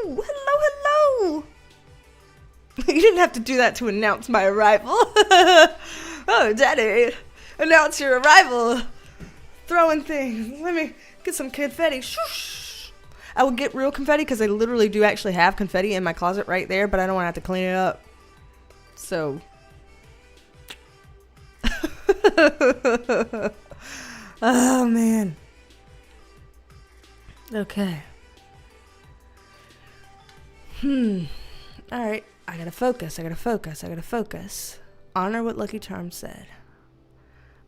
Hello. You didn't have to do that to announce my arrival. Oh, Daddy, announce your arrival. Throwing things. Let me get some confetti. Shoosh. I would get real confetti because I literally do actually have confetti in my closet right there, but I don't want to have to clean it up. So. Oh, man. Okay. Alright. I gotta focus. Honor what Lucky Charms said.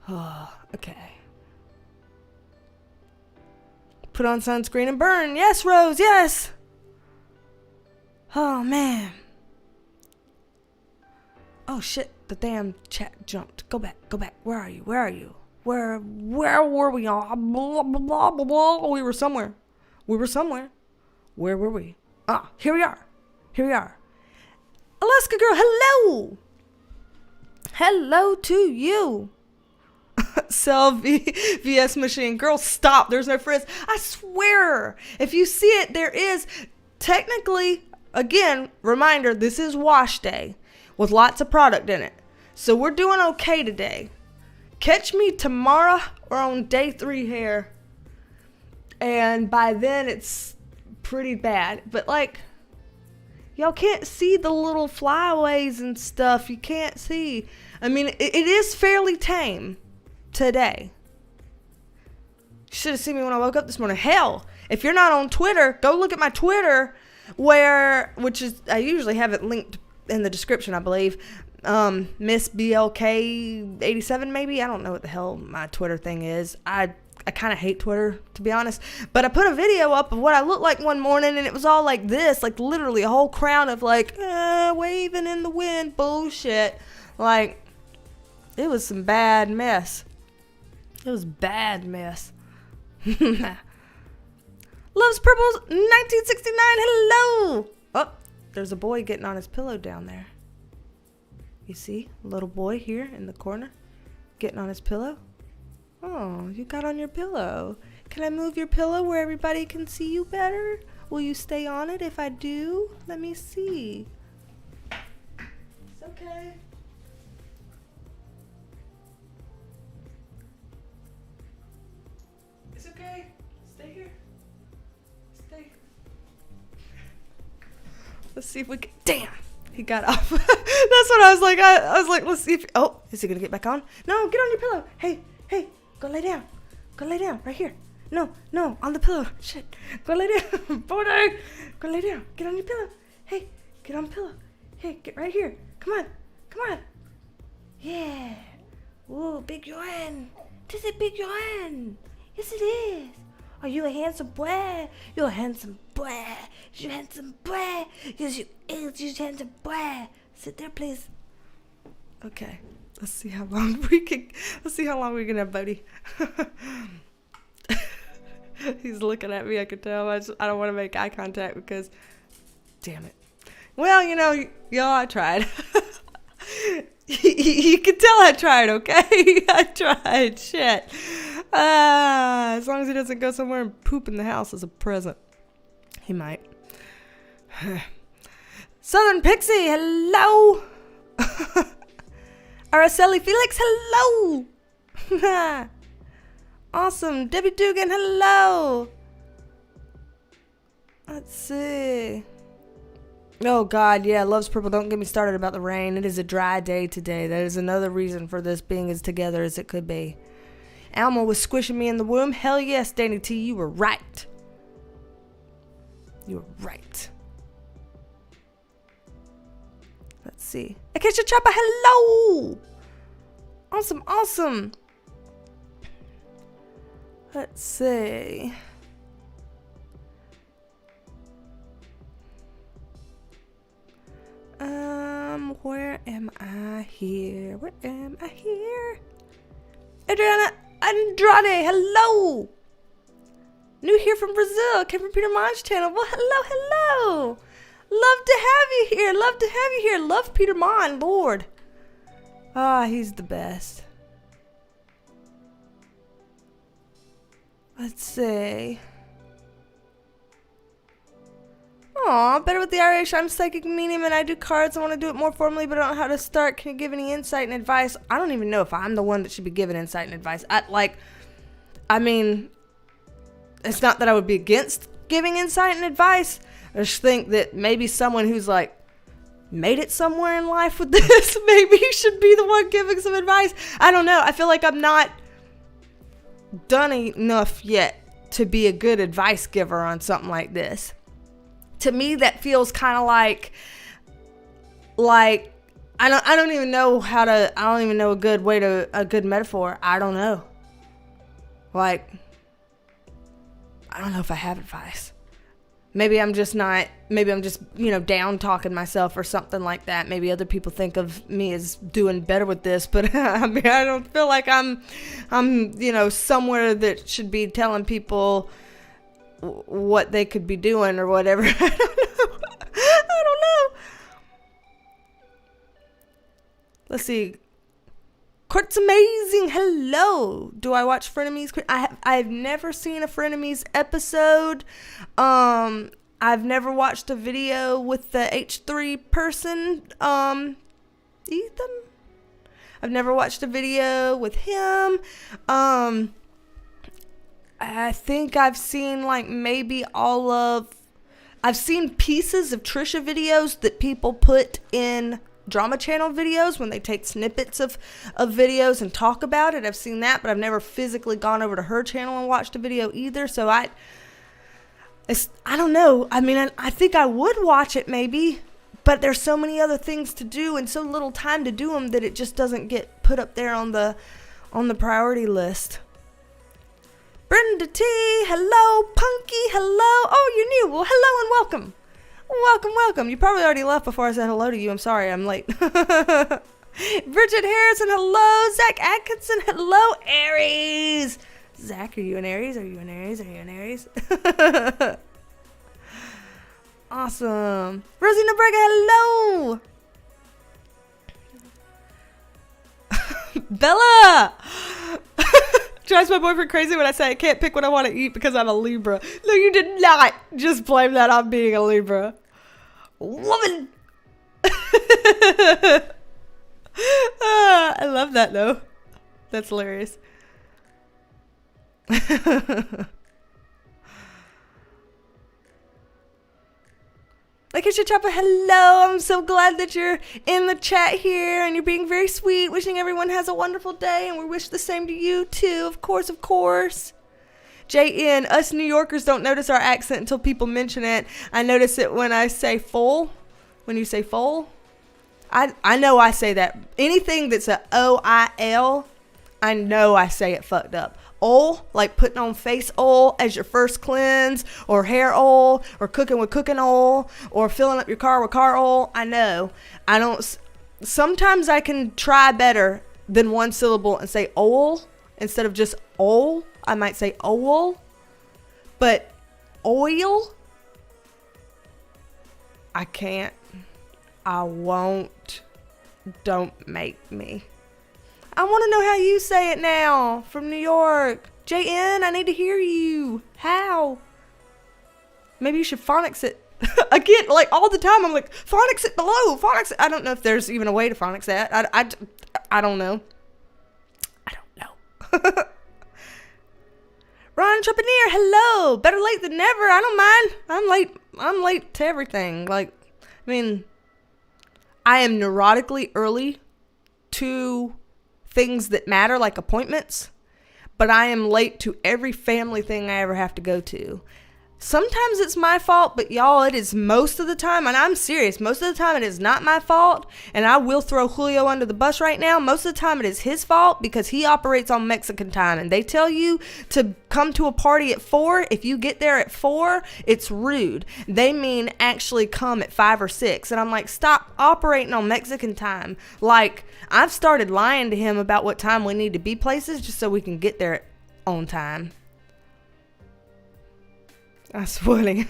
Oh, okay. Put on sunscreen and burn. Yes, Rose, yes. Oh, man. Oh, shit. The damn chat jumped. Go back. Where are you? Where were we all? Blah, blah, blah, blah. We were somewhere. Where were we? Ah, here we are. Alaska girl, hello. Hello to you. Sell VS machine. Girl, stop. There's no frizz. I swear. If you see it, there is technically, again, reminder, this is wash day with lots of product in it. So we're doing okay today. Catch me tomorrow We're on day 3 here. And by then it's pretty bad. But like, y'all can't see the little flyaways and stuff. You can't see. I mean, it is fairly tame today. You should have seen me when I woke up this morning. Hell, if you're not on Twitter, go look at my Twitter, which is, I usually have it linked in the description, I believe. Miss BLK 87 maybe. I don't know what the hell my Twitter thing is. I kind of hate Twitter, to be honest. But I put a video up of what I looked like one morning, and it was all like this, like literally a whole crown of like waving in the wind bullshit. Like, it was some bad mess. It was bad mess. Loves Purples 1969. Hello. Oh, there's a boy getting on his pillow down there. You see, a little boy here in the corner getting on his pillow. Oh, you got on your pillow. Can I move your pillow where everybody can see you better? Will you stay on it if I do? Let me see. It's okay. It's okay. Stay here. Stay. Let's see if we can. Damn. He got off. That's what I was like. I was like, let's see if. Oh, is he going to get back on? No, get on your pillow. Hey, go lay down. Go lay down right here. No, on the pillow. Shit. Go lay down. Boy, go lay down. Get on your pillow. Hey, get on the pillow. Hey, get right here. Come on. Yeah. Ooh, Big Joanne. This is Big Joanne. Yes, it is. Are you a handsome boy? You're a handsome boy. You handsome boy. Yes, you handsome boy. Sit there, please. Okay. Let's see how long we can have Bodhi. He's looking at me. I could tell. I don't want to make eye contact because, damn it. Well, y'all, I tried. You can tell I tried, okay? I tried. Shit. As long as he doesn't go somewhere and poop in the house as a present. He might. Southern Pixie, hello. Araceli Felix, hello. Awesome. Debbie Dugan, hello. Let's see. Oh, God, yeah. Loves Purple. Don't get me started about the rain. It is a dry day today. That is another reason for this being as together as it could be. Alma was squishing me in the womb. Hell yes, Danny T. You were right. You were right. Let's see. Acacia Chopper, hello. Awesome. Let's see. Where am I here? Adriana Andrade, hello. New here from Brazil. Came from Peter Mon's channel. Well, hello. Love to have you here. Love Peter Mon, Lord. He's the best. Let's see. Aw, better with the Irish. I'm psychic medium and I do cards. I want to do it more formally, but I don't know how to start. Can you give any insight and advice? I don't even know if I'm the one that should be giving insight and advice. I mean, it's not that I would be against giving insight and advice. I just think that maybe someone who's like made it somewhere in life with this maybe should be the one giving some advice. I don't know. I feel like I'm not done enough yet to be a good advice giver on something like this. To me, that feels kind of like I don't even know a good metaphor. I don't know. I don't know if I have advice. Maybe I'm just down talking myself or something like that. Maybe other people think of me as doing better with this, but I mean, I don't feel like I'm somewhere that should be telling people what they could be doing or whatever. I don't know. Let's see. Court's amazing. Hello. Do I watch Frenemies? I've never seen a Frenemies episode. I've never watched a video with the H3 person. Ethan. I've never watched a video with him. I think I've seen like maybe I've seen pieces of Trisha videos that people put in drama channel videos when they take snippets of videos and talk about it. I've seen that, but I've never physically gone over to her channel and watched a video either. So I don't know. I mean, I think I would watch it maybe, but there's so many other things to do and so little time to do them that it just doesn't get put up there on the priority list. Brenda T, hello. Punky, hello. Oh, you're new. Well, hello and welcome. Welcome. You probably already left before I said hello to you. I'm sorry, I'm late. Bridget Harrison, hello. Zach Atkinson, hello. Aries. Zach, are you an Aries? Are you an Aries? Awesome. Rosie Nabrega, hello. Bella. Drives my boyfriend crazy when I say I can't pick what I want to eat because I'm a Libra. No, you did not just blame that on being a Libra. Woman. I love that though. That's hilarious. Lakeisha Choppa, hello. I'm so glad that you're in the chat here and you're being very sweet. Wishing everyone has a wonderful day, and we wish the same to you too. Of course. JN, us New Yorkers don't notice our accent until people mention it. I notice it when I say full. When you say full, I know I say that. Anything that's a O-I-L, I know I say it fucked up. Oil, like putting on face oil as your first cleanse, or hair oil, or cooking with cooking oil, or filling up your car with car oil. I know. I don't. Sometimes I can try better than one syllable and say oil instead of just oil. I might say oil, but oil, I can't. I won't. Don't make me. I want to know how you say it now from New York. JN, I need to hear you. How? Maybe you should phonics it. Again, like all the time, I'm like, phonics it below. Phonics it. I don't know if there's even a way to phonics that. I don't know. I don't know. Ron Trepanier, hello. Better late than never. I don't mind. I'm late to everything. Like, I mean, I am neurotically early to things that matter, like appointments, but I am late to every family thing I ever have to go to. Sometimes it's my fault, but y'all, it is most of the time, and I'm serious, most of the time it is not my fault, and I will throw Julio under the bus right now. Most of the time it is his fault because he operates on Mexican time, and they tell you to come to a party at 4. If you get there at 4, it's rude. They mean actually come at 5 or 6, and I'm like, stop operating on Mexican time. Like, I've started lying to him about what time we need to be places just so we can get there on time. That's funny.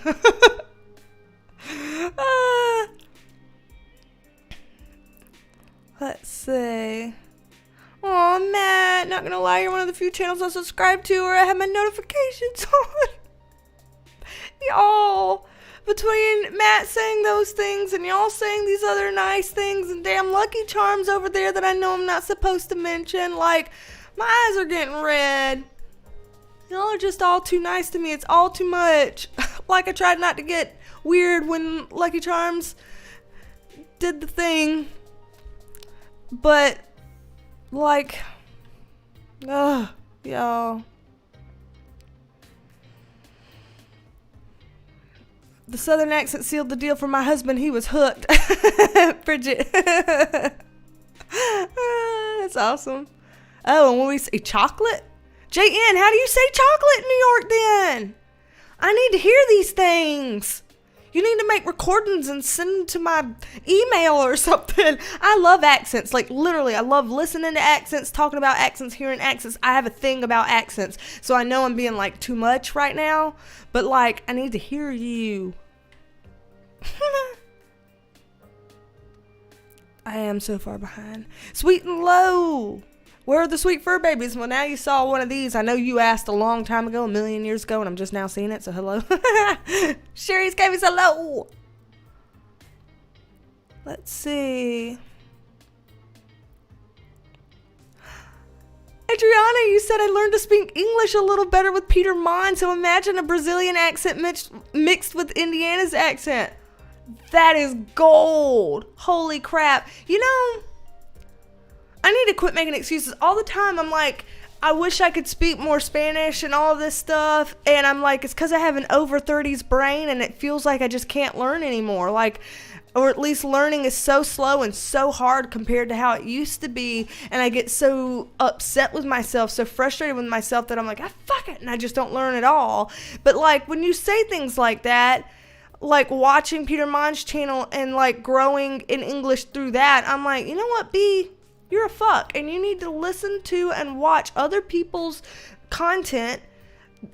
Let's see. Oh, Matt, not gonna lie, you're one of the few channels I subscribe to where I have my notifications on. Y'all, between Matt saying those things and y'all saying these other nice things and damn Lucky Charms over there that I know I'm not supposed to mention, like, my eyes are getting red. Y'all are just all too nice to me. It's all too much. Like, I tried not to get weird when Lucky Charms did the thing. But, like, y'all. The southern accent sealed the deal for my husband. He was hooked. Bridget. That's awesome. Oh, and when we say chocolate? JN, how do you say chocolate in New York then? I need to hear these things. You need to make recordings and send them to my email or something. I love accents. Like, literally, I love listening to accents, talking about accents, hearing accents. I have a thing about accents. So I know I'm being, like, too much right now. But, like, I need to hear you. I am so far behind. Sweet and Low. Where are the sweet fur babies? Well, now you saw one of these. I know you asked a long time ago, a million years ago, and I'm just now seeing it, so hello. Sherry's gave us hello. Let's see. Adriana, you said I learned to speak English a little better with Peter Mon, so imagine a Brazilian accent mixed with Indiana's accent. That is gold. Holy crap. You know, I need to quit making excuses. All the time I'm like, I wish I could speak more Spanish and all this stuff. And I'm like, it's because I have an over 30s brain and it feels like I just can't learn anymore. Like, or at least learning is so slow and so hard compared to how it used to be. And I get so upset with myself, so frustrated with myself that I'm like, fuck it. And I just don't learn at all. But like, when you say things like that, like watching Peter Mon's channel and like growing in English through that, I'm like, you know what, B, you're a fuck, and you need to listen to and watch other people's content,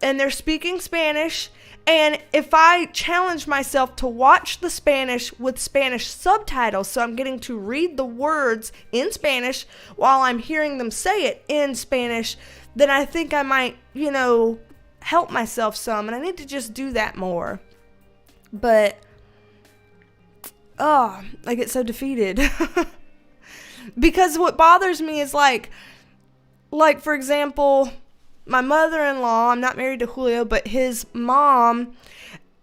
and they're speaking Spanish. And if I challenge myself to watch the Spanish with Spanish subtitles, so I'm getting to read the words in Spanish while I'm hearing them say it in Spanish, then I think I might, you know, help myself some, and I need to just do that more. But, I get so defeated. Because what bothers me is like, for example, my mother-in-law, I'm not married to Julio, but his mom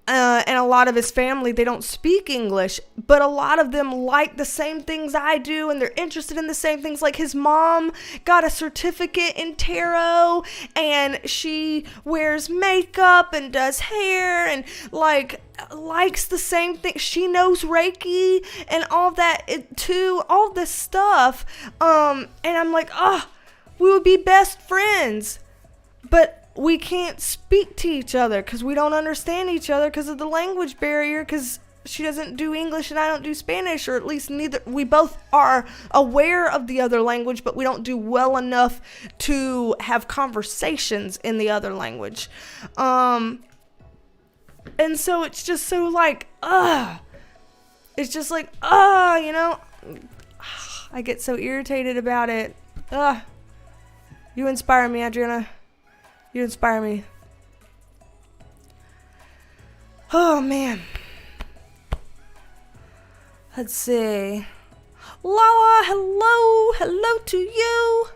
and a lot of his family, they don't speak English, but a lot of them like the same things I do, and they're interested in the same things. Like his mom got a certificate in tarot, and she wears makeup and does hair and like likes the same thing. She knows Reiki and all that too, all this stuff. And I'm like, we would be best friends, but we can't speak to each other because we don't understand each other because of the language barrier, because she doesn't do English and I don't do Spanish, or at least neither. We both are aware of the other language, but we don't do well enough to have conversations in the other language. And so it's just so like, it's just like, you know, I get so irritated about it. You inspire me, Adriana. You inspire me. Oh, man. Let's see. Lala, hello. Hello to you.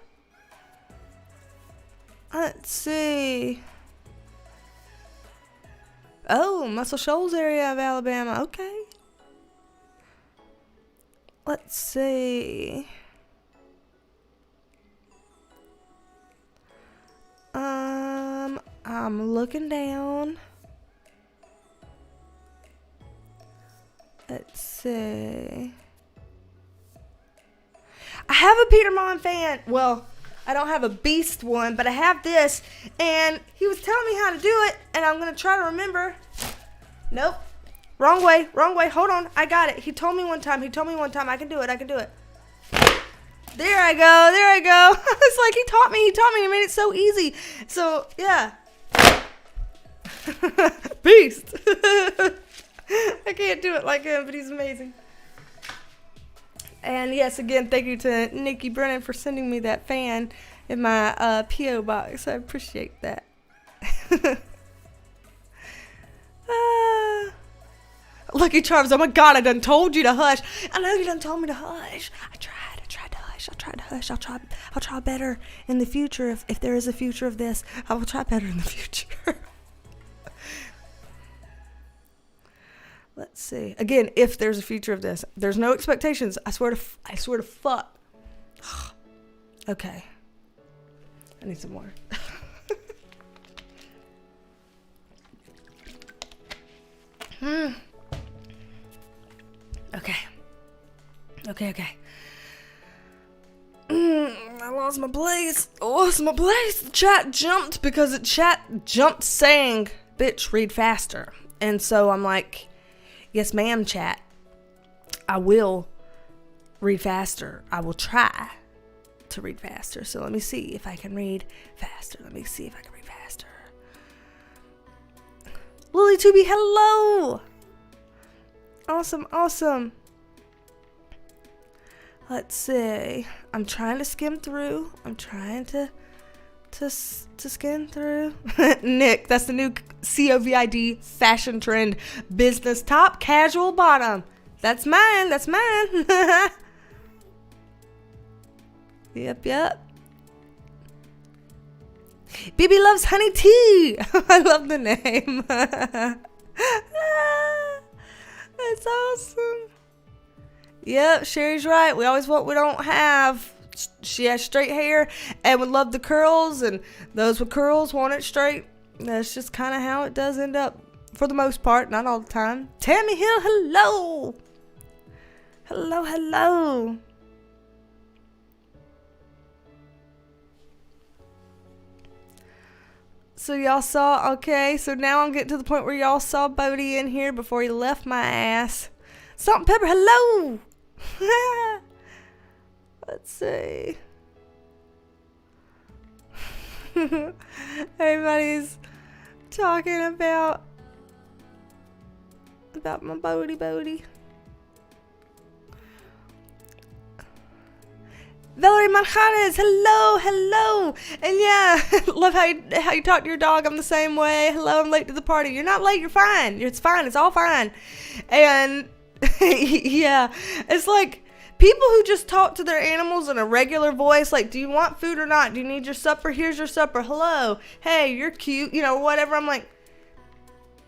Let's see. Oh, Muscle Shoals area of Alabama. Okay. Let's see. I'm looking down. Let's see. I have a Peter Mon fan. Well, I don't have a Beast one, but I have this, and he was telling me how to do it, and I'm going to try to remember. Nope. Wrong way. Hold on. I got it. He told me one time. I can do it. There I go. It's like he taught me. He made it so easy. So, yeah. Beast. I can't do it like him, but he's amazing. And yes, again, thank you to Nikki Brennan for sending me that fan in my P.O. box. I appreciate that. Lucky Charms. Oh my God, I done told you to hush. I know you done told me to hush. I tried to hush. I'll try better in the future. If there is a future of this, I will try better in the future. Let's see. Again, if there's a future of this, there's no expectations. I swear to fuck. Okay. I need some more. Okay. I lost my place. The chat jumped because the chat jumped saying, bitch, read faster. And so I'm like, yes, ma'am, chat. I will read faster. I will try to read faster. So let me see if I can read faster. Lily Tubi, hello. Awesome. Let's see. I'm trying to skim through. To skim through. Nick, that's the new COVID fashion trend. Business top, casual bottom. That's mine. Yep. BB loves honey too. I love the name. That's awesome. Yep, Sherry's right. We always want what we don't have. She has straight hair and would love the curls, and those with curls want it straight. That's just kind of how it does end up for the most part, not all the time. Tammy Hill, hello. Hello, hello. So y'all saw, okay, so now I'm getting to the point where y'all saw Bodie in here before he left my ass. Salt and pepper, hello. Let's see. Everybody's talking about my Bodie. Valerie Manjares, hello. And yeah, love how you talk to your dog. I'm the same way. Hello, I'm late to the party. You're not late, you're fine. It's fine, it's all fine. And yeah, it's like people who just talk to their animals in a regular voice, like, do you want food or not? Do you need your supper? Here's your supper. Hello. Hey, you're cute. You know, whatever. I'm like,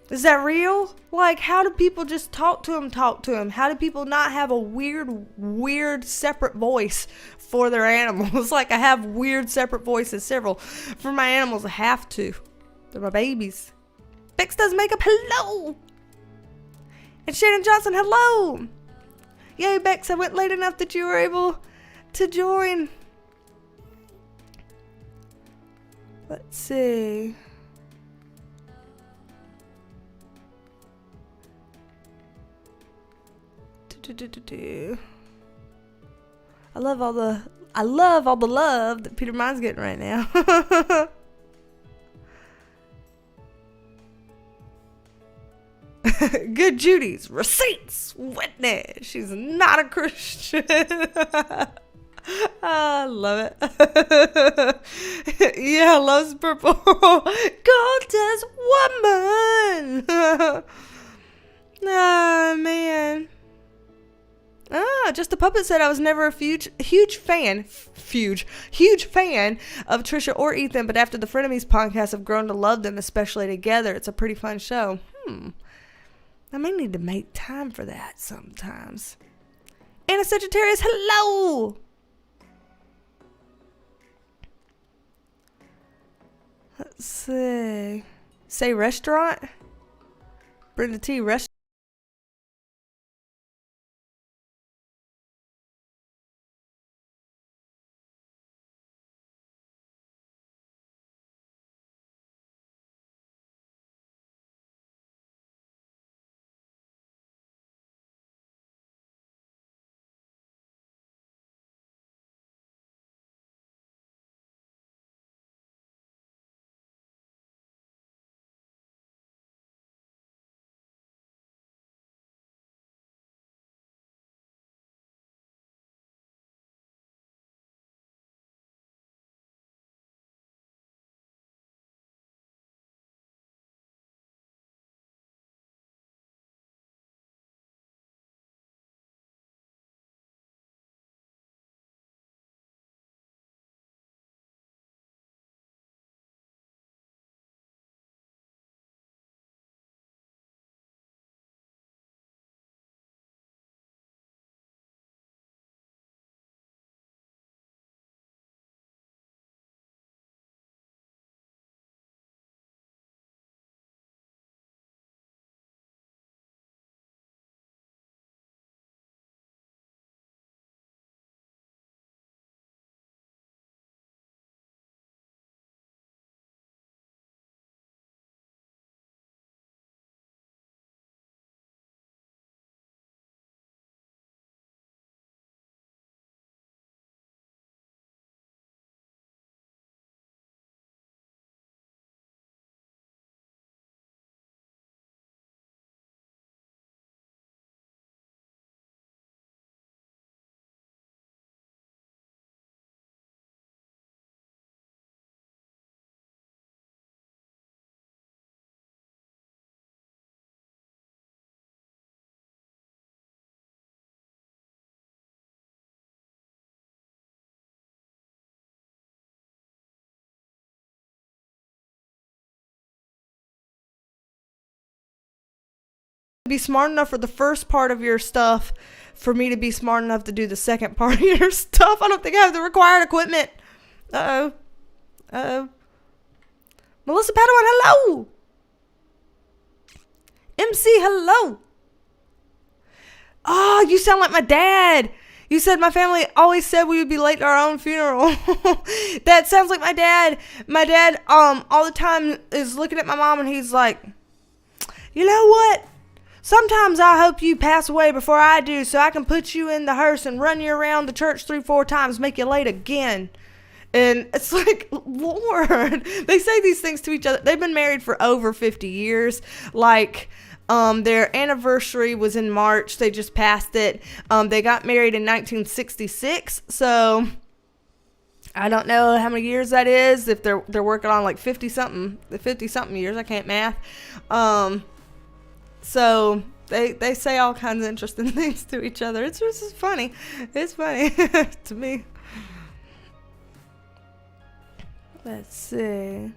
is that real? Like, how do people just talk to them? How do people not have a weird separate voice for their animals? Like, I have weird separate voices, several. For my animals, I have to. They're my babies. Bex does makeup, hello. And Shannon Johnson, hello. Yay, Bex, I went late enough that you were able to join. Let's see. I love all the love that Peter Mine's getting right now. Good Judy's receipts witness. She's not a Christian. I love it. Yeah, loves purple. Gorgeous woman. Oh man. Just a puppet said I was never a huge fan of Trisha or Ethan, but after the Frenemies podcast, I've grown to love them, especially together. It's a pretty fun show. I may need to make time for that sometimes. Anna Sagittarius, hello. Let's see. Say restaurant. Brenda T. Restaurant. Be smart enough for the first part of your stuff for me to be smart enough to do the second part of your stuff. I don't think I have the required equipment. Uh-oh. Melissa Padawan, hello. MC, hello. Oh, you sound like my dad. You said my family always said we would be late to our own funeral. That sounds like my dad. My dad, all the time is looking at my mom and he's like, you know what? Sometimes I hope you pass away before I do so I can put you in the hearse and run you around the church 3-4 times, make you late again. And it's like, Lord, they say these things to each other. They've been married for over 50 years. Like, their anniversary was in March. They just passed it. They got married in 1966. So I don't know how many years that is. If they're working on like 50 something years. I can't math. So they say all kinds of interesting things to each other. It's just funny. It's funny to me. Let's see.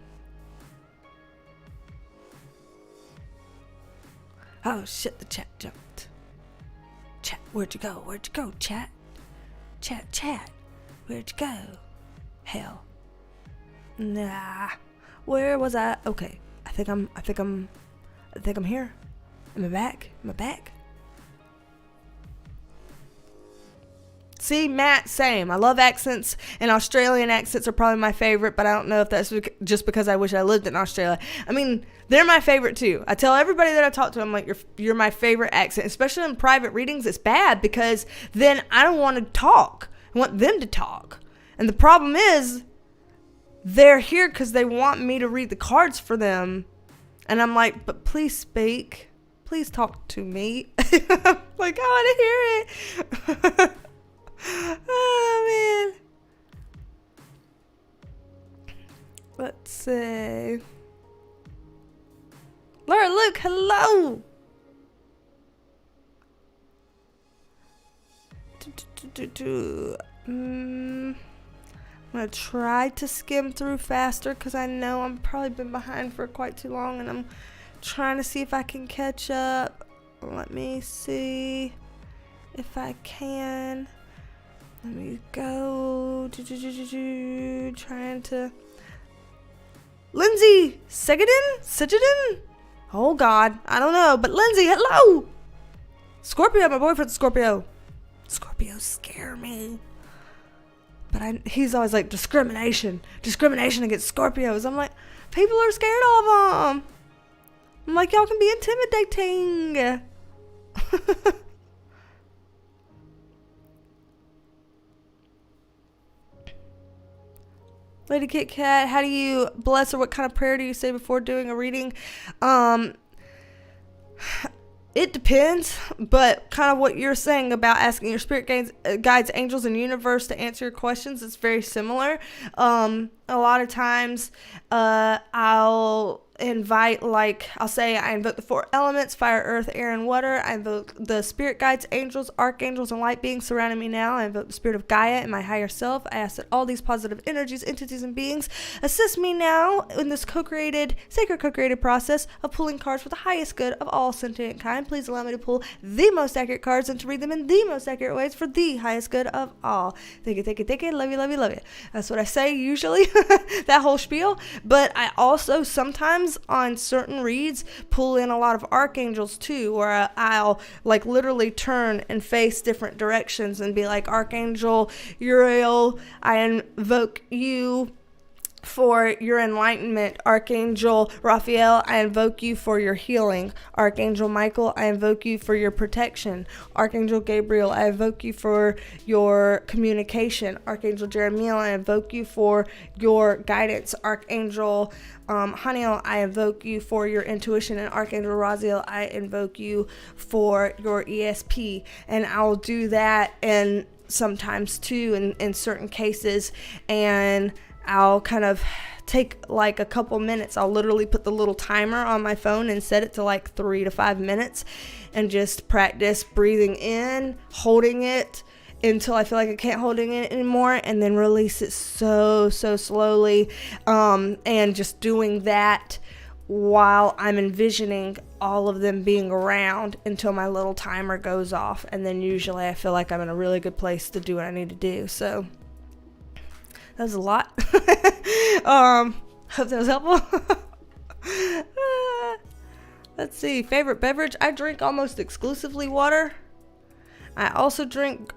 Oh shit, the chat jumped. Chat, where'd you go? Where'd you go, chat? Chat. Where'd you go? Hell. Nah. Where was I? Okay. I think I'm here. Am I back? See, Matt, same. I love accents, and Australian accents are probably my favorite, but I don't know if that's just because I wish I lived in Australia. I mean, they're my favorite too. I tell everybody that I talk to, I'm like, you're my favorite accent, especially in private readings. It's bad because then I don't want to talk. I want them to talk. And the problem is, they're here because they want me to read the cards for them. And I'm like, but please speak. Please talk to me. Like, I want to hear it. Oh, man. Let's see. Laura, Luke, hello. I'm going to try to skim through faster because I know I've probably been behind for quite too long, and I'm trying to see if I can catch up. Let me see if I can. Let me go. Trying to. Lindsay Segedin? Oh God, I don't know. But Lindsay, hello. Scorpio, my boyfriend's Scorpio. Scorpios scare me. But he's always like, discrimination against Scorpios. I'm like, people are scared of them. I'm like, y'all can be intimidating. Lady Kit Kat, how do you bless, or what kind of prayer do you say before doing a reading? It depends, but kind of what you're saying about asking your spirit guides, angels, and universe to answer your questions, it's very similar. A lot of times, I'll invite, like, I'll say I invoke the 4 elements: fire, earth, air, and water. I invoke the spirit guides, angels, archangels, and light beings surrounding me now. I invoke the spirit of Gaia and my higher self. I ask that all these positive energies, entities, and beings assist me now in this sacred co-created process of pulling cards for the highest good of all sentient kind. Please allow me to pull the most accurate cards and to read them in the most accurate ways for the highest good of all. Thank you. Love you. That's what I say usually, that whole spiel. But I also sometimes on certain reads pull in a lot of archangels too, where I'll like literally turn and face different directions and be like, Archangel Uriel, I invoke you for your enlightenment. Archangel Raphael, I invoke you for your healing. Archangel Michael, I invoke you for your protection. Archangel Gabriel, I invoke you for your communication. Archangel Jeremiel, I invoke you for your guidance. Archangel Haniel, I invoke you for your intuition. And Archangel Raziel, I invoke you for your ESP. And I'll do that and sometimes too in certain cases, and I'll kind of take like a couple minutes. I'll literally put the little timer on my phone and set it to like 3 to 5 minutes and just practice breathing in, holding it until I feel like I can't hold it anymore, and then release it so slowly, and just doing that while I'm envisioning all of them being around until my little timer goes off. And then usually I feel like I'm in a really good place to do what I need to do. So that was a lot. Hope that was helpful. Let's see. Favorite beverage? I drink almost exclusively water. I also drink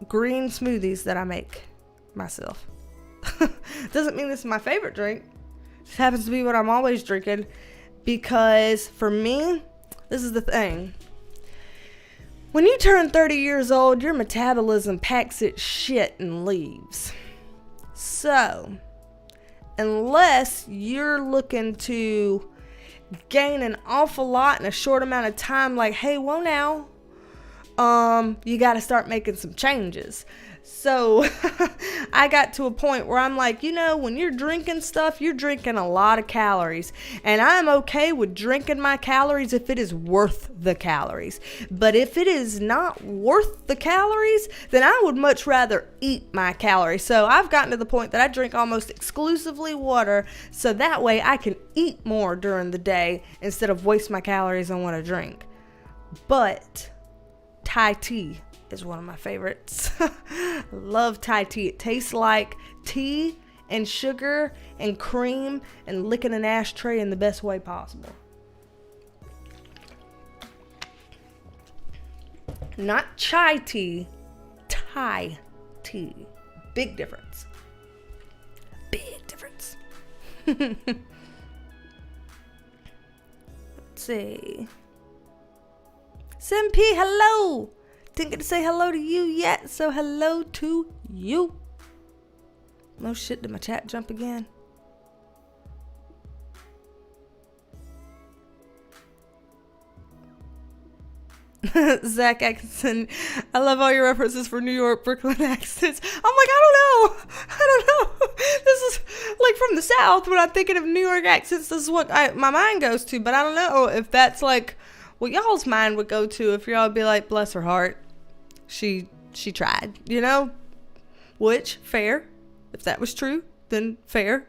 green smoothies that I make myself. Doesn't mean this is my favorite drink. It just happens to be what I'm always drinking. Because for me, this is the thing. When you turn 30 years old, your metabolism packs its shit and leaves. So, unless you're looking to gain an awful lot in a short amount of time, like, hey, whoa now, you got to start making some changes. So I got to a point where I'm like, when you're drinking stuff, you're drinking a lot of calories. And I'm okay with drinking my calories if it is worth the calories. But if it is not worth the calories, then I would much rather eat my calories. So I've gotten to the point that I drink almost exclusively water. So that way I can eat more during the day instead of waste my calories on what I drink. But Thai tea is one of my favorites. Love Thai tea. It tastes like tea and sugar and cream and licking an ashtray in the best way possible. Not chai tea, Thai tea. Big difference. Big difference. Let's see. Simp, hello. Didn't get to say hello to you yet, so hello to you. No shit, did my chat jump again? Zach Atkinson, I love all your references for New York, Brooklyn accents. I'm like, I don't know. This is like from the South. When I'm thinking of New York accents, this is what my mind goes to. But I don't know if that's like what y'all's mind would go to. If y'all would be like, bless her heart. She tried, which fair. If that was true, then fair.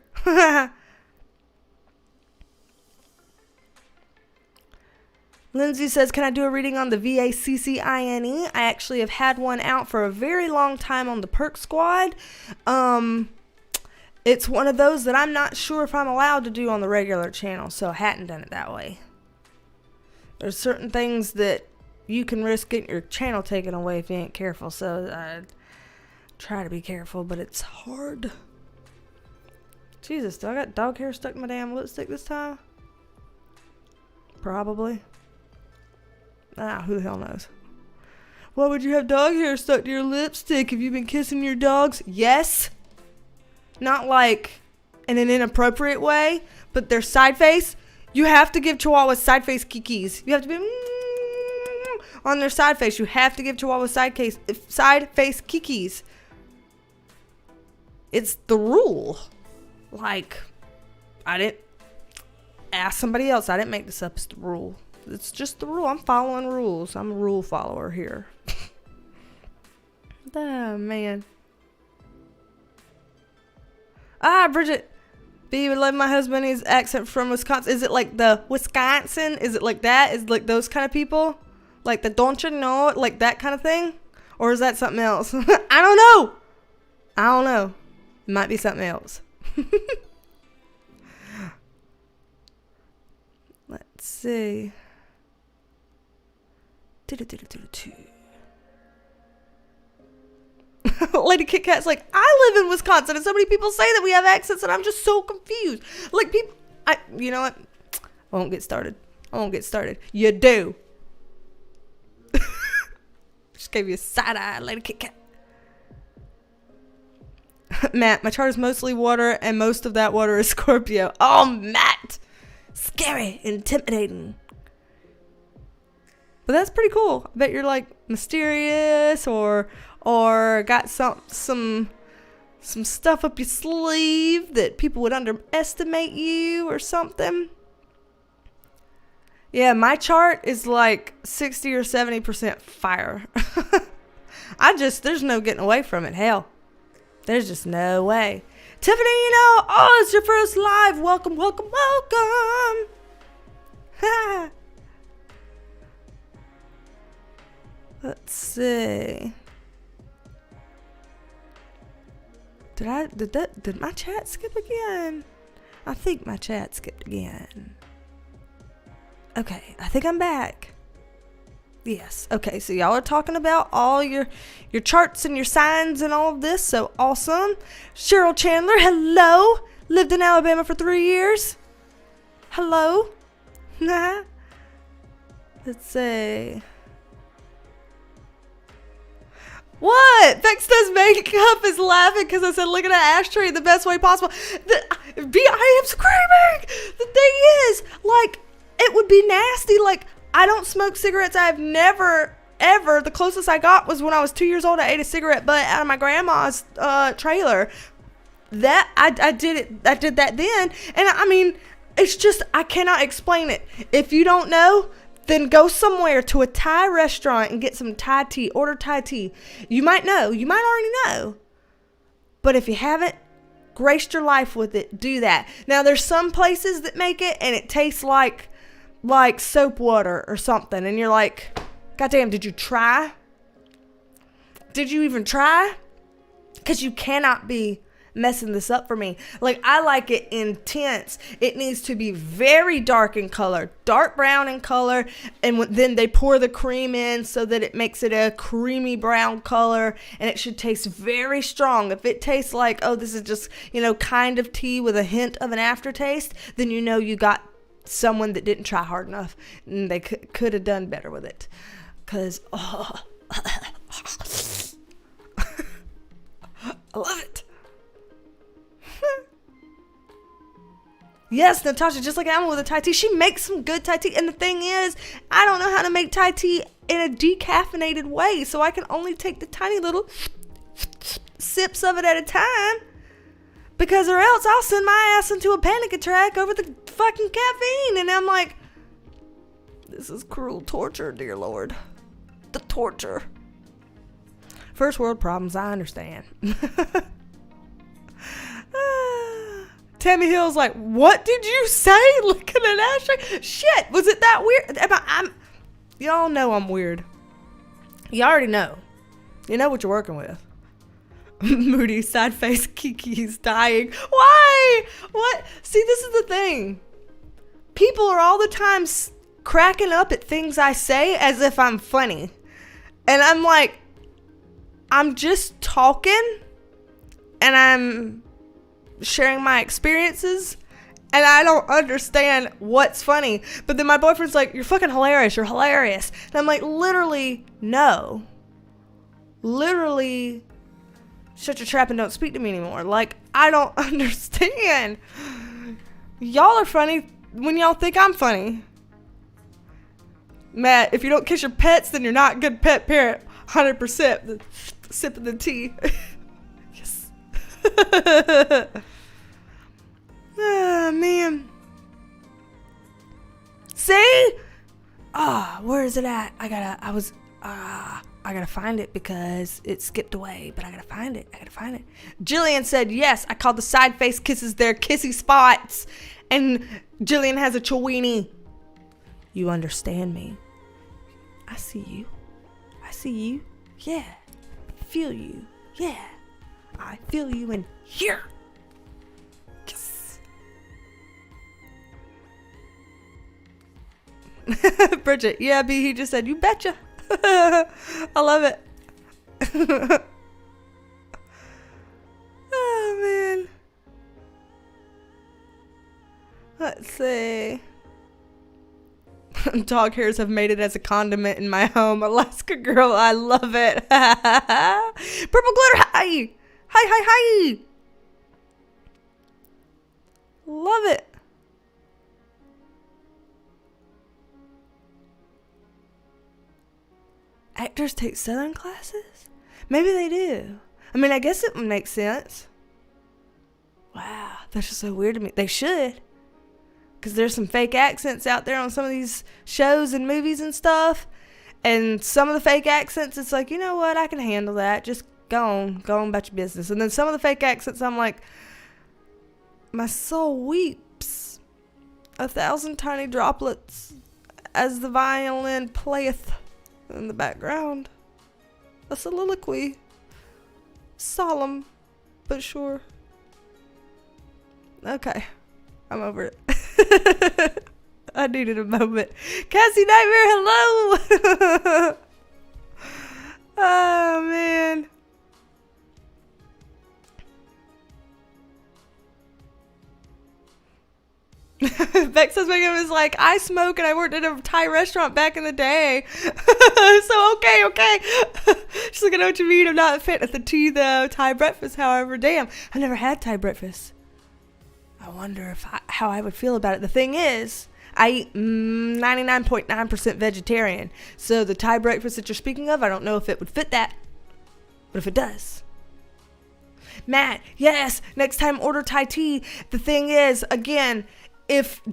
Lindsay says, can I do a reading on the VACCINE? I actually have had one out for a very long time on the Perk Squad. It's one of those that I'm not sure if I'm allowed to do on the regular channel, so I hadn't done it that way. There's certain things that you can risk getting your channel taken away if you ain't careful, so I try to be careful, but it's hard. Jesus, do I got dog hair stuck in my damn lipstick this time? Probably. Who the hell knows? Why would you have dog hair stuck to your lipstick? Have you been kissing your dogs? Yes. Not like in an inappropriate way, but their side face. You have to give Chihuahuas side face kikis. You have to be on their side face. You have to give Chihuahuas side face kikis. It's the rule. Like, I didn't ask somebody else. I didn't make this up. It's the rule. It's just the rule. I'm following rules. I'm a rule follower here. Oh, man. Bridget. B would love my husband. His accent from Wisconsin. Is it like the Wisconsin? Is it like that? Is it like those kind of people? Like the don't you know? Like that kind of thing? Or is that something else? I don't know. It might be something else. Let's see. Lady Kit Kat's like, I live in Wisconsin and so many people say that we have accents and I'm just so confused. Like people, you know what? I won't get started. You do. Just gave you a side eye, Lady Kit Kat. Matt, my chart is mostly water and most of that water is Scorpio. Oh, Matt. Scary, intimidating. But that's pretty cool. I bet you're like mysterious or got some stuff up your sleeve that people would underestimate you or something. Yeah, my chart is like 60 or 70% fire. There's no getting away from it. Hell, there's just no way. Tiffany, it's your first live. Welcome. Let's see. Did my chat skip again? I think my chat skipped again. Okay, I think I'm back. Yes. Okay, so y'all are talking about all your charts and your signs and all of this, so awesome. Cheryl Chandler, hello. Lived in Alabama for 3 years. Hello. Let's see. What? Vex Does Makeup is laughing because I said look at that ashtray the best way possible. I am screaming. The thing is, like, it would be nasty. Like, I don't smoke cigarettes. I've never, ever. The closest I got was when I was 2 years old. I ate a cigarette butt out of my grandma's trailer. That I did it. I did that then, and I mean, it's just I cannot explain it. If you don't know, then go somewhere to a Thai restaurant and get some Thai tea. Order Thai tea. You might know. You might already know. But if you haven't graced your life with it, do that. Now, there's some places that make it and it tastes like soap water or something. And you're like, goddamn, did you try? Did you even try? Because you cannot be messing this up for me. Like, I like it intense. It needs to be very dark in color, dark brown in color, and then they pour the cream in so that it makes it a creamy brown color, and it should taste very strong. If it tastes like, oh, this is just, kind of tea with a hint of an aftertaste, then you got someone that didn't try hard enough, and they could have done better with it. Because, I love it. Yes, Natasha, just like Alma with a Thai tea. She makes some good Thai tea. And the thing is, I don't know how to make Thai tea in a decaffeinated way. So I can only take the tiny little sips of it at a time. Because or else I'll send my ass into a panic attack over the fucking caffeine. And I'm like, this is cruel torture, dear Lord. The torture. First world problems, I understand. Tammy Hill's like, what did you say? Look at an ashtray. Shit, was it that weird? Y'all know I'm weird. You already know. You know what you're working with. Moody, sad face, Kiki's dying. Why? What? See, this is the thing. People are all the time cracking up at things I say as if I'm funny. And I'm like, I'm just talking and I'm sharing my experiences, and I don't understand what's funny. But then my boyfriend's like, you're fucking hilarious. You're hilarious. And I'm like, literally, no. Literally, shut your trap and don't speak to me anymore. Like, I don't understand. Y'all are funny when y'all think I'm funny. Matt, if you don't kiss your pets, then you're not a good pet parent. 100%. Sipping the tea. Oh, man. See? Where is it at? I gotta find it because it skipped away, but I gotta find it. Jillian said, yes, I call the side face kisses their kissy spots. And Jillian has a chowini. You understand me. I see you. Yeah. Feel you. Yeah. I feel you in here. Yes. Bridget, yeah, B, he just said, you betcha. I love it. Oh, man. Let's see. Dog hairs have made it as a condiment in my home. Alaska girl, I love it. Purple glitter, hi. Hi. Love it. Actors take Southern classes? Maybe they do. I mean, I guess it would make sense. Wow, that's just so weird to me. They should. Because there's some fake accents out there on some of these shows and movies and stuff. And some of the fake accents, it's like, you know what? I can handle that. Just go on about your business. And then some of the fake accents, I'm like, my soul weeps. 1,000 tiny droplets as the violin playeth in the background. A soliloquy. Solemn, but sure. Okay. I'm over it. I needed a moment. Cassie Nightmare, hello! Oh, man. Bex husband was like, I smoke and I worked at a Thai restaurant back in the day. So, okay. She's like, I know what you mean. I'm not a fan of the tea, though. Thai breakfast, however. Damn, I've never had Thai breakfast. I wonder how I would feel about it. The thing is, I eat 99.9% vegetarian. So the Thai breakfast that you're speaking of, I don't know if it would fit that. But if it does. Matt, yes, next time order Thai tea. The thing is, again,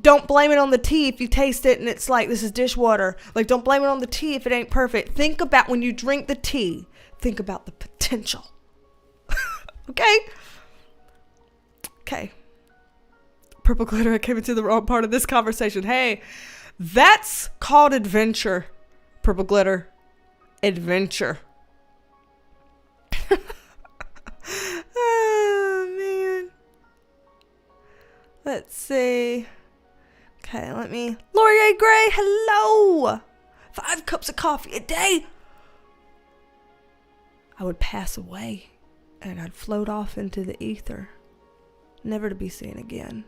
don't blame it on the tea if you taste it and it's like, this is dishwater. Like, don't blame it on the tea if it ain't perfect. Think about when you drink the tea. Think about the potential. Okay? Okay. Purple glitter, I came into the wrong part of this conversation. Hey, that's called adventure. Purple glitter. Adventure. Oh, man. Let's see. Okay, Laurier Gray, hello. 5 cups of coffee a day. I would pass away and I'd float off into the ether, never to be seen again,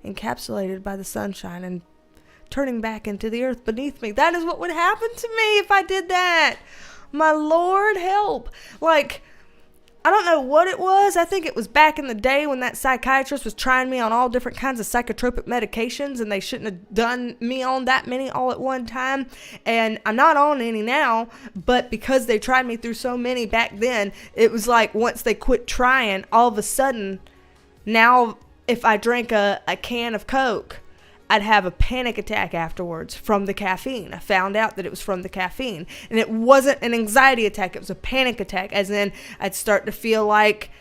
encapsulated by the sunshine and turning back into the earth beneath me. That is what would happen to me if I did that. My Lord, help. Like, I don't know what it was. I think it was back in the day when that psychiatrist was trying me on all different kinds of psychotropic medications, and they shouldn't have done me on that many all at one time. And I'm not on any now, but because they tried me through so many back then, it was like once they quit trying, all of a sudden, now if I drank a can of Coke, I'd have a panic attack afterwards from the caffeine. I found out that it was from the caffeine. And it wasn't an anxiety attack. It was a panic attack, as in I'd start to feel like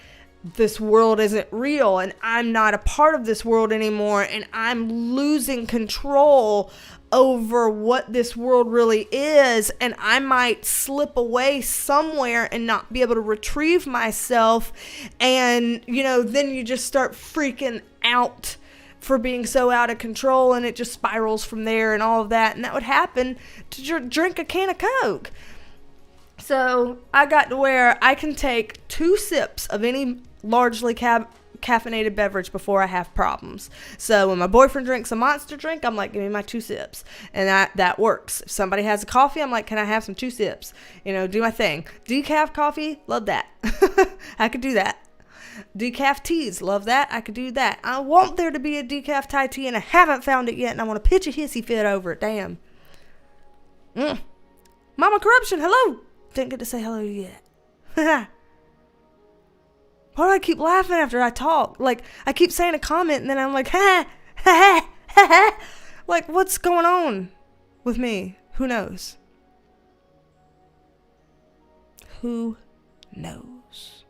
this world isn't real and I'm not a part of this world anymore, and I'm losing control over what this world really is, and I might slip away somewhere and not be able to retrieve myself. And, then you just start freaking out for being so out of control, and it just spirals from there and all of that. And that would happen to drink a can of Coke. So I got to where I can take 2 sips of any largely caffeinated beverage before I have problems. So when my boyfriend drinks a Monster drink, I'm like, give me my 2 sips. And that works. If somebody has a coffee, I'm like, can I have some 2 sips? Do my thing. Decaf coffee, love that. I could do that. Decaf teas, love that. I could do that. I want there to be a decaf Thai tea, and I haven't found it yet, and I want to pitch a hissy fit over it. Damn. Mama Corruption, hello. Didn't get to say hello yet. Why do I keep laughing after I talk? Like, I keep saying a comment, and then I'm like, ha, ha, ha, ha, ha. Like, what's going on with me? Who knows? Who knows?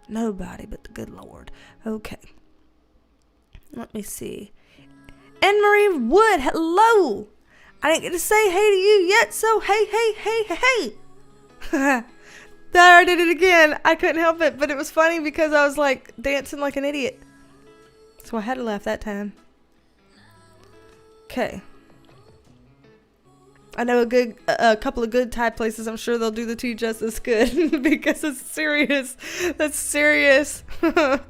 Nobody but the good Lord. Okay. Let me see. Anne-Marie Wood, hello. I didn't get to say hey to you yet, so hey. There, I did it again. I couldn't help it, but it was funny because I was like dancing like an idiot. So I had to laugh that time. Okay. I know a couple of good Thai places. I'm sure they'll do the tea just as good because it's serious. That's serious. Oh,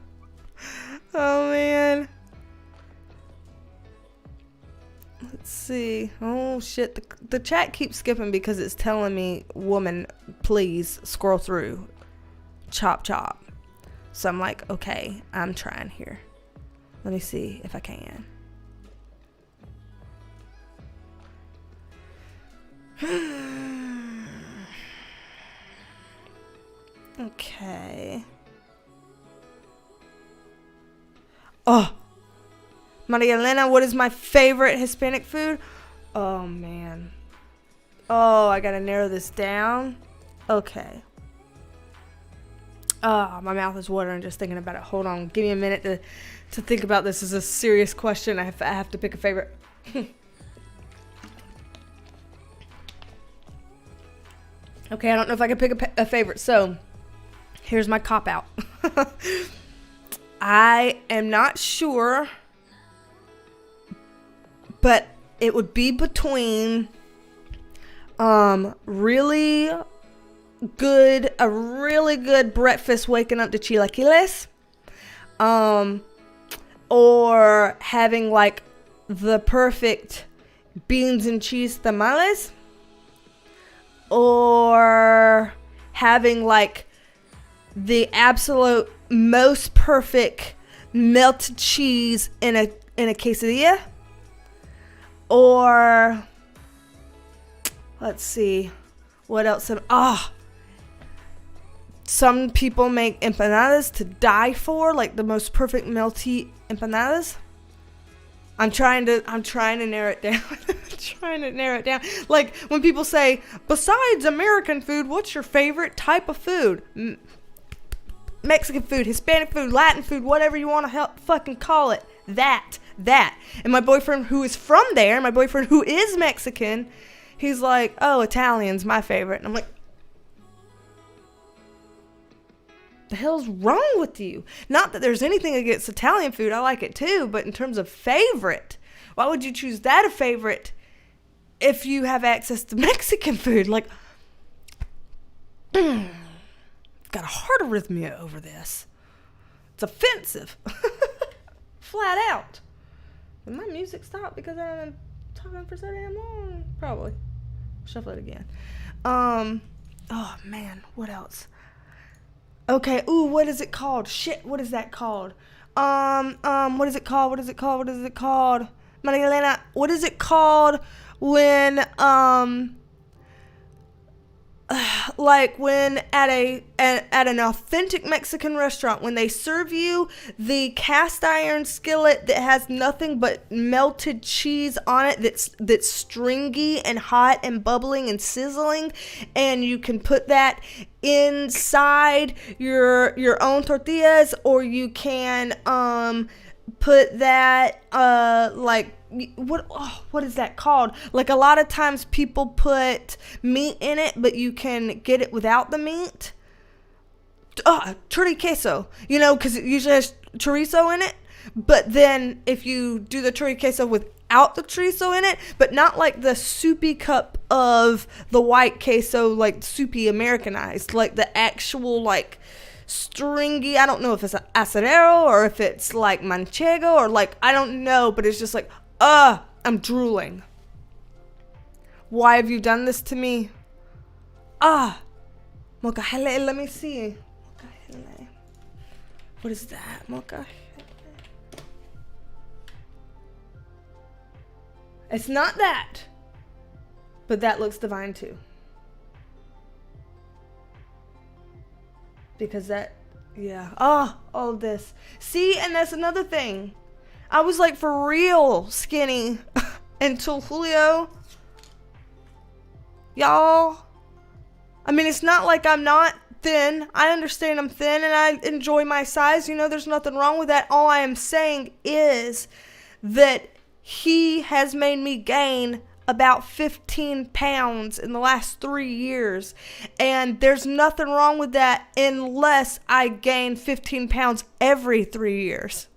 man. Let's see. Oh, shit. The chat keeps skipping because it's telling me, woman, please scroll through. Chop. So I'm like, okay, I'm trying here. Let me see if I can. Okay. Oh, Maria Elena, what is my favorite Hispanic food? Oh, man. Oh, I gotta narrow this down. Okay. My mouth is watering just thinking about it. Hold on. Give me a minute to think about this. This is a serious question. I have to pick a favorite. Okay, I don't know if I can pick a favorite. So, here's my cop-out. I am not sure, but it would be between a really good breakfast waking up to chilaquiles, or having like the perfect beans and cheese tamales, or having like the absolute most perfect melted cheese in a quesadilla, or let's see what else. Some people make empanadas to die for, like the most perfect melty empanadas. I'm trying to narrow it down. Like when people say, besides American food, what's your favorite type of food? Mexican food, Hispanic food, Latin food, whatever you want to fucking call it. That. And my boyfriend who is from there, my boyfriend who is Mexican, he's like, oh, Italian's my favorite. And I'm like, the hell's wrong with you? Not that there's anything against Italian food. I like it too. But in terms of favorite, why would you choose that a favorite if you have access to Mexican food? Like, got a heart arrhythmia over this. It's offensive. Flat out. Did my music stop because I'm talking for so damn long? Probably. Shuffle it again. Oh man, what else? Okay, what is it called? Shit, what is that called? What is it called? Marilena, what is it called when, like when at an authentic Mexican restaurant, when they serve you the cast iron skillet that has nothing but melted cheese on it, that's stringy and hot and bubbling and sizzling, and you can put that inside your own tortillas, or you can put that like what is that called? Like a lot of times people put meat in it, but you can get it without the meat. Chorizo queso, because it usually has chorizo in it. But then if you do the chorizo queso without the chorizo in it, but not like the soupy cup of the white queso, like soupy Americanized, like the actual like stringy, I don't know if it's an asadero or if it's like manchego or like, I don't know, but it's just like, I'm drooling. Why have you done this to me? Mocajele, let me see. Mocajele. What is that? Mocajele. It's not that. But that looks divine too. Because that, yeah. All this. See, and that's another thing. I was like for real skinny until Julio. Y'all. I mean, it's not like I'm not thin. I understand I'm thin and I enjoy my size. There's nothing wrong with that. All I am saying is that he has made me gain about 15 pounds in the last 3 years. And there's nothing wrong with that unless I gain 15 pounds every 3 years.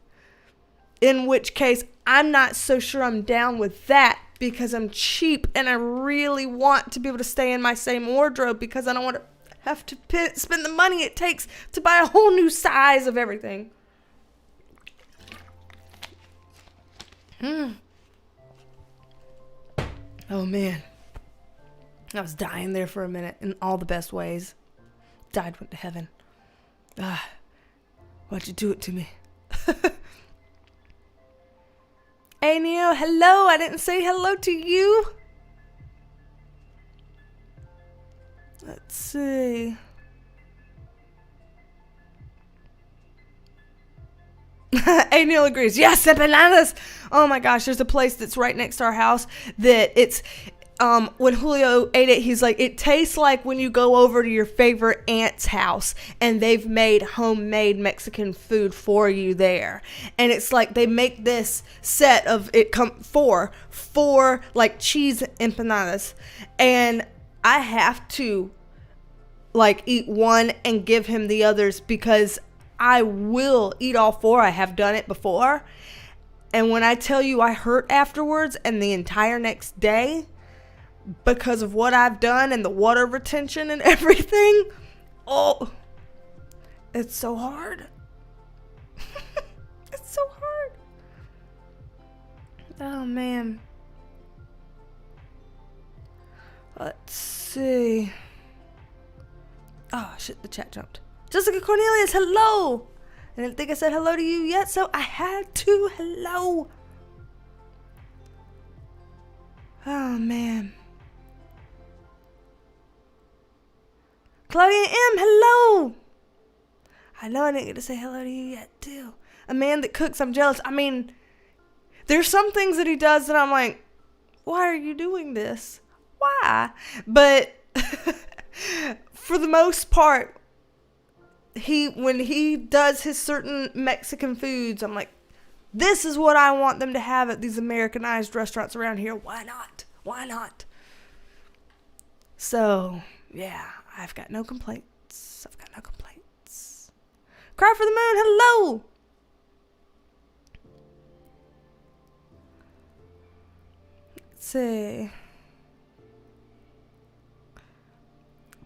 In which case, I'm not so sure I'm down with that because I'm cheap and I really want to be able to stay in my same wardrobe because I don't want to have to spend the money it takes to buy a whole new size of everything. Oh man. I was dying there for a minute in all the best ways. Died, went to heaven. Why'd you do it to me? Hey Neo, hello. I didn't say hello to you. Let's see. Hey Neil agrees. Yes, empanadas. Oh my gosh, there's a place that's right next to our house that when Julio ate it, he's like, it tastes like when you go over to your favorite aunt's house and they've made homemade Mexican food for you there. And it's like they make this set of four like cheese empanadas, and I have to like eat one and give him the others because I will eat all four. I have done it before. And when I tell you I hurt afterwards and the entire next day because of what I've done and the water retention and everything, oh, it's so hard. It's so hard. Oh, man. Let's see. Oh, shit, the chat jumped. Jessica Cornelius, hello. I didn't think I said hello to you yet, so I had to. Hello. Oh, man. Claudia M, hello. I know I didn't get to say hello to you yet, too. A man that cooks, I'm jealous. I mean, there's some things that he does that I'm like, why are you doing this? Why? But for the most part, when he does his certain Mexican foods, I'm like, this is what I want them to have at these Americanized restaurants around here. Why not? Why not? So, yeah, I've got no complaints. I've got no complaints. Cry for the moon, hello. Let's see.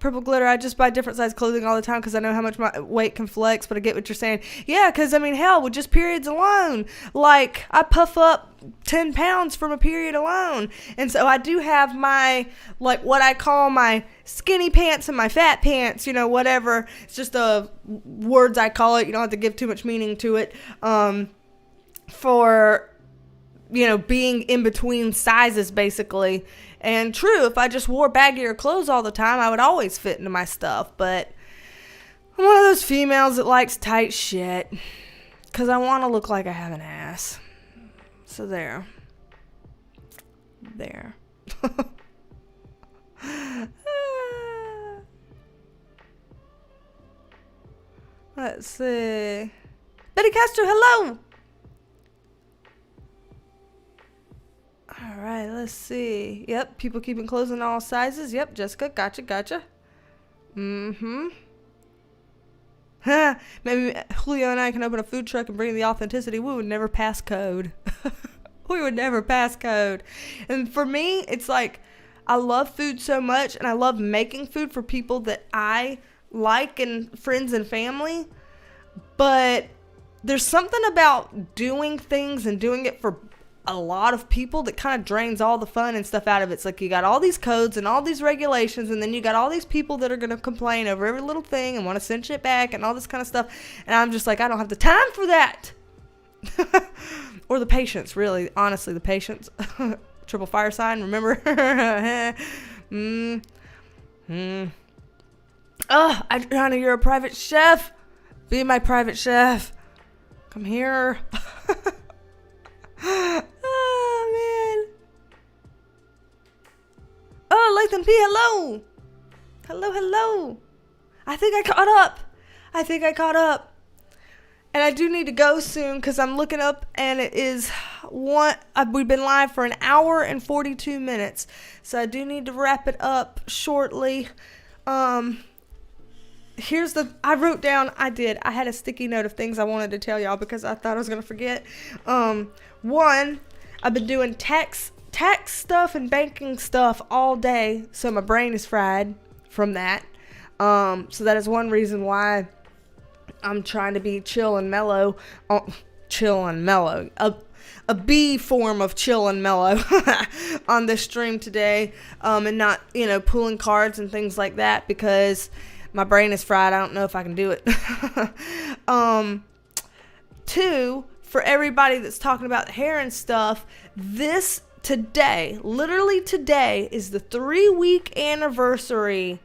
Purple glitter, I just buy different size clothing all the time because I know how much my weight can flex, but I get what you're saying. Yeah, because, I mean, hell, with just periods alone, like, I puff up 10 pounds from a period alone. And so I do have my, like, what I call my skinny pants and my fat pants, you know, whatever. It's just the words I call it. You don't have to give too much meaning to it. For, you know, being in between sizes, basically. And true, if I just wore baggier clothes all the time, I would always fit into my stuff. But I'm one of those females that likes tight shit. Because I want to look like I have an ass. So there. There. Let's see. Betty Castro, hello! Alright, let's see. Yep, people keeping clothes in all sizes. Yep, Jessica, gotcha. Mm-hmm. Maybe Julio and I can open a food truck and bring the authenticity. We would never pass code. We would never pass code. And for me, it's like, I love food so much, and I love making food for people that I like and friends and family. But there's something about doing things and doing it for a lot of people that kind of drains all the fun and stuff out of it. It's like you got all these codes and all these regulations, and then you got all these people that are going to complain over every little thing and want to send shit back and all this kind of stuff. And I'm just like, I don't have the time for that. Or the patience, really. Honestly, the patience. Triple fire sign, remember? Oh, Adriana, you're a private chef. Be my private chef. Come here. Oh, man. Oh, Lathan P, hello. Hello. I think I caught up. And I do need to go soon because I'm looking up and it is we've been live for an hour and 42 minutes. So I do need to wrap it up shortly. I wrote down, I had a sticky note of things I wanted to tell y'all because I thought I was going to forget. One, I've been doing tax stuff and banking stuff all day, so my brain is fried from that. So that is one reason why I'm trying to be chill and mellow. Chill and mellow. A B form of chill and mellow on this stream today. And not, pulling cards and things like that because my brain is fried. I don't know if I can do it. Two, for everybody that's talking about hair and stuff, literally today is the 3-week anniversary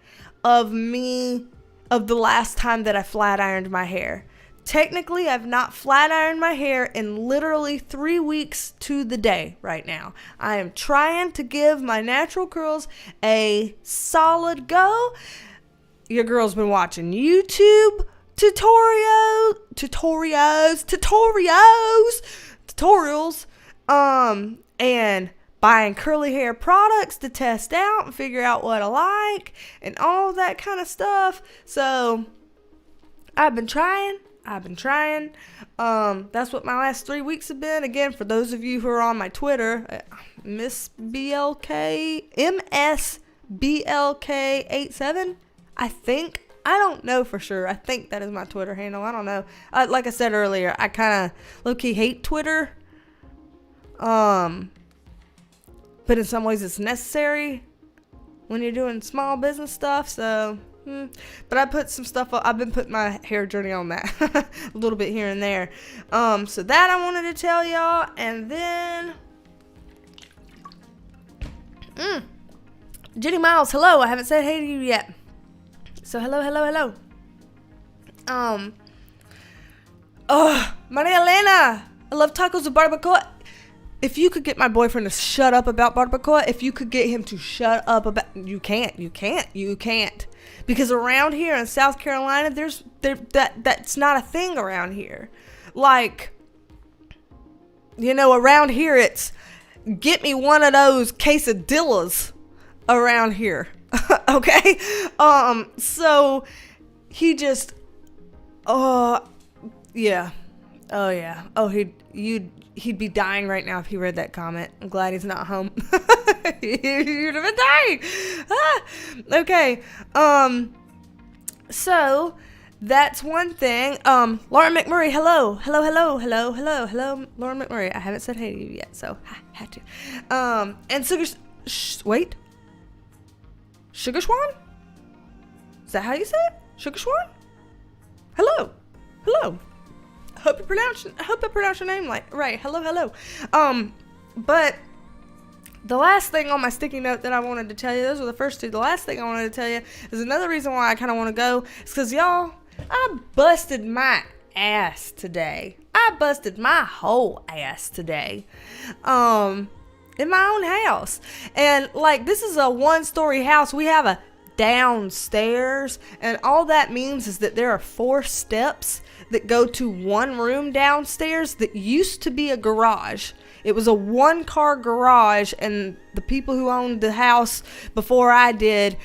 of the last time that I flat ironed my hair. technically, I've not flat ironed my hair in literally 3 weeks to the day right now. I am trying to give my natural curls a solid go. Your girl's been watching YouTube tutorials, and buying curly hair products to test out and figure out what I like and all that kind of stuff. So I've been trying. That's what my last 3 weeks have been. Again, for those of you who are on my Twitter, MSBLK87, I think. I don't know for sure. I think that is my Twitter handle. I don't know. Like I said earlier, I kind of low-key hate Twitter. But in some ways it's necessary when you're doing small business stuff. So, but I put some stuff up. I've been putting my hair journey on that a little bit here and there. So that I wanted to tell y'all. And then, Jenny Miles, hello. I haven't said hey to you yet. So hello. Maria Elena, I love tacos with barbacoa. If you could get my boyfriend to shut up about barbacoa, if you could get him to shut up about, you can't. Because around here in South Carolina, that's not a thing around here. Like, around here it's, get me one of those quesadillas around here. Okay? So he just, yeah. Oh yeah. Oh, he'd be dying right now if he read that comment. I'm glad he's not home. You'd have been dying. Okay. So that's one thing. Lauren McMurray, hello, Lauren McMurray. I haven't said hey to you yet, so I had to. And Sugar Swan? Is that how you say it? Sugar Swan? Hello. I hope I pronounce your name right. Hello. But the last thing on my sticky note that I wanted to tell you, those were the first two. The last thing I wanted to tell you is another reason why I kind of want to go. It's because, y'all, I busted my ass today. I busted my whole ass today. In my own house. And this is a 1-story house. We have a downstairs, and all that means is that there are 4 steps that go to one room downstairs that used to be a garage. It was a 1-car garage, and the people who owned the house before I did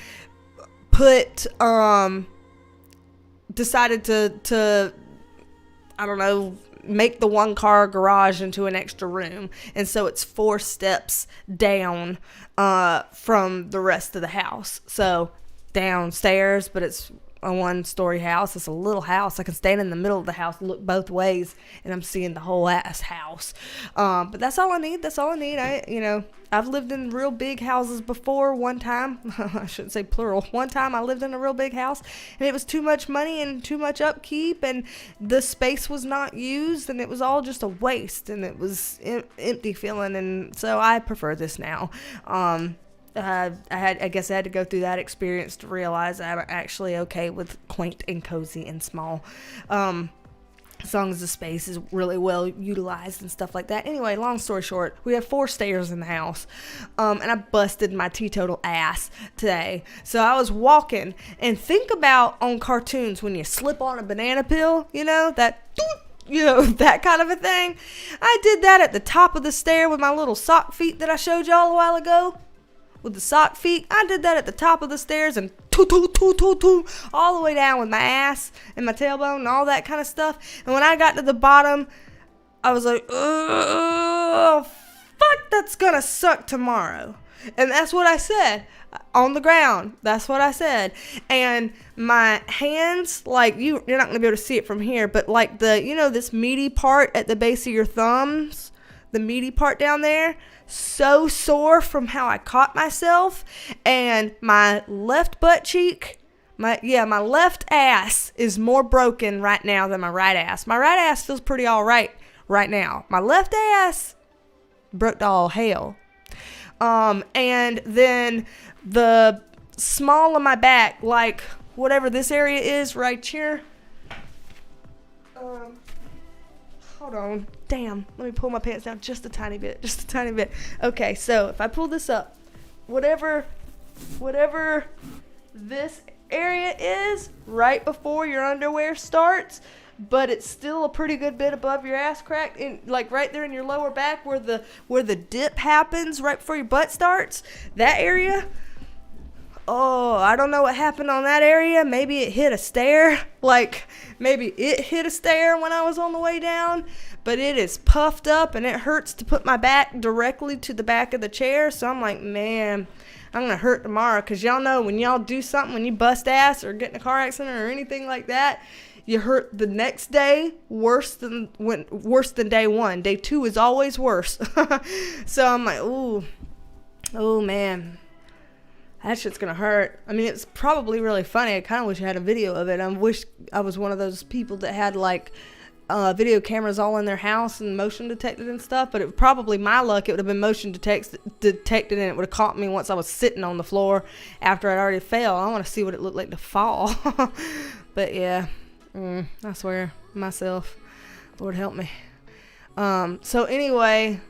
decided to I don't know, make the 1-car garage into an extra room. And so it's 4 steps down from the rest of the house. So downstairs, but it's a 1-story house. It's a little house. I can stand in the middle of the house and look both ways, and I'm seeing the whole ass house. But that's all I need. I've lived in real big houses before. One time, I shouldn't say plural. One time I lived in a real big house, and it was too much money and too much upkeep, and the space was not used, and it was all just a waste, and it was empty feeling. And so I prefer this now. I guess I had to go through that experience to realize I'm actually okay with quaint and cozy and small, as long as the space is really well utilized and stuff like that. Anyway, long story short, we have 4 stairs in the house, and I busted my teetotal ass today. So I was walking, and think about on cartoons when you slip on a banana peel, that kind of a thing. I did that at the top of the stair with my little sock feet that I showed y'all a while ago. With the sock feet, I did that at the top of the stairs and all the way down with my ass and my tailbone and all that kind of stuff. And when I got to the bottom, I was like, oh, fuck, that's gonna suck tomorrow. And that's what I said on the ground. That's what I said. And my hands, you're not gonna be able to see it from here, but this meaty part at the base of your thumbs, the meaty part down there, so sore from how I caught myself. And my left butt cheek, my left ass is more broken right now than my right ass. My right ass feels pretty all right now. My left ass broke to all hell. And then the small of my back, whatever this area is right here, Hold on. Damn. Let me pull my pants down just a tiny bit. Just a tiny bit. Okay, so if I pull this up, whatever this area is right before your underwear starts, but it's still a pretty good bit above your ass crack, and like right there in your lower back where the dip happens right before your butt starts, that area. Oh, I don't know what happened on that area. Maybe it hit a stair. Like, maybe it hit a stair when I was on the way down. But it is puffed up, and it hurts to put my back directly to the back of the chair. So I'm like, man, I'm going to hurt tomorrow. Because y'all know when y'all do something, when you bust ass or get in a car accident or anything like that, you hurt the next day worse than day one. Day two is always worse. So I'm like, oh, man. That shit's gonna hurt. I mean, it's probably really funny. I kind of wish I had a video of it. I wish I was one of those people that had like video cameras all in their house and motion detected and stuff. But it probably, my luck, it would have been motion detected, and it would have caught me once I was sitting on the floor after I'd already fell. I want to see what it looked like to fall. But yeah, I swear, myself, Lord help me. So anyway,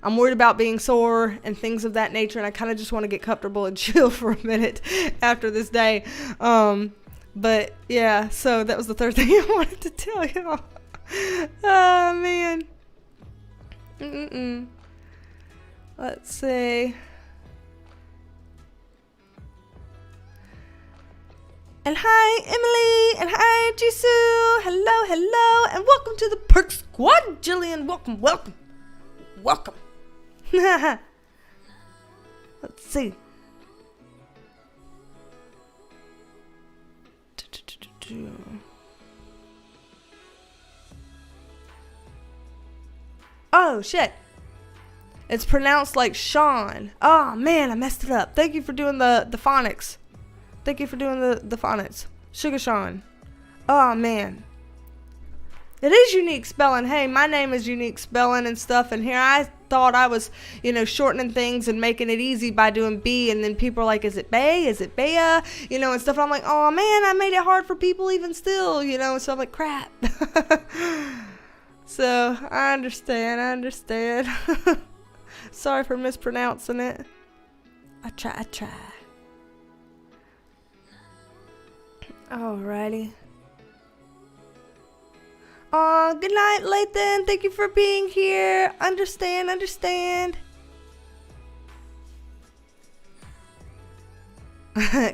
I'm worried about being sore and things of that nature, and I kind of just want to get comfortable and chill for a minute after this day. But yeah, so that was the third thing I wanted to tell y'all. Oh, man. Let's see. And hi, Emily, and hi, Jisoo. Hello, and welcome to the Perk Squad, Jillian. Welcome. Let's see. Oh, shit. It's pronounced like Sean. Oh, man, I messed it up. Thank you for doing the phonics. Thank you for doing the phonics. Sugar Sean. Oh, man. It is unique spelling. Hey, my name is unique spelling and stuff, and here I thought I was, shortening things and making it easy by doing B, and then people are like, is it Bay? Is it Bea? And stuff. And I'm like, oh man, I made it hard for people even still, so I'm like, crap. So, I understand. Sorry for mispronouncing it. I try. Alrighty. Oh, good night, Lathan. Thank you for being here. Understand.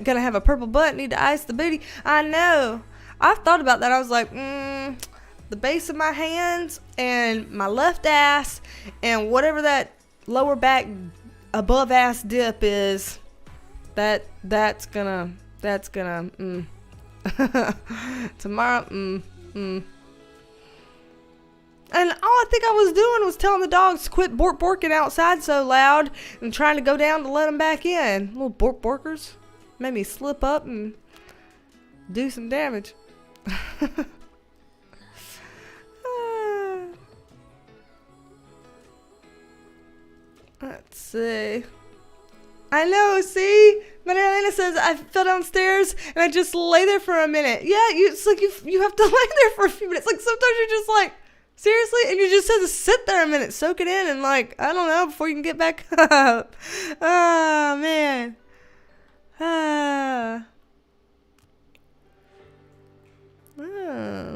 Gonna have a purple butt. Need to ice the booty. I know. I've thought about that. I was like, the base of my hands and my left ass and whatever that lower back above ass dip is, that's gonna tomorrow. And all I think I was doing was telling the dogs to quit borking outside so loud and trying to go down to let them back in. Little borkers. Made me slip up and do some damage. Let's see. I know, see? Marilena says, I fell downstairs and I just lay there for a minute. Yeah, it's like you have to lay there for a few minutes. Like sometimes you're just like, seriously? And you just have to sit there a minute, soak it in, and I don't know, before you can get back up. Oh, man.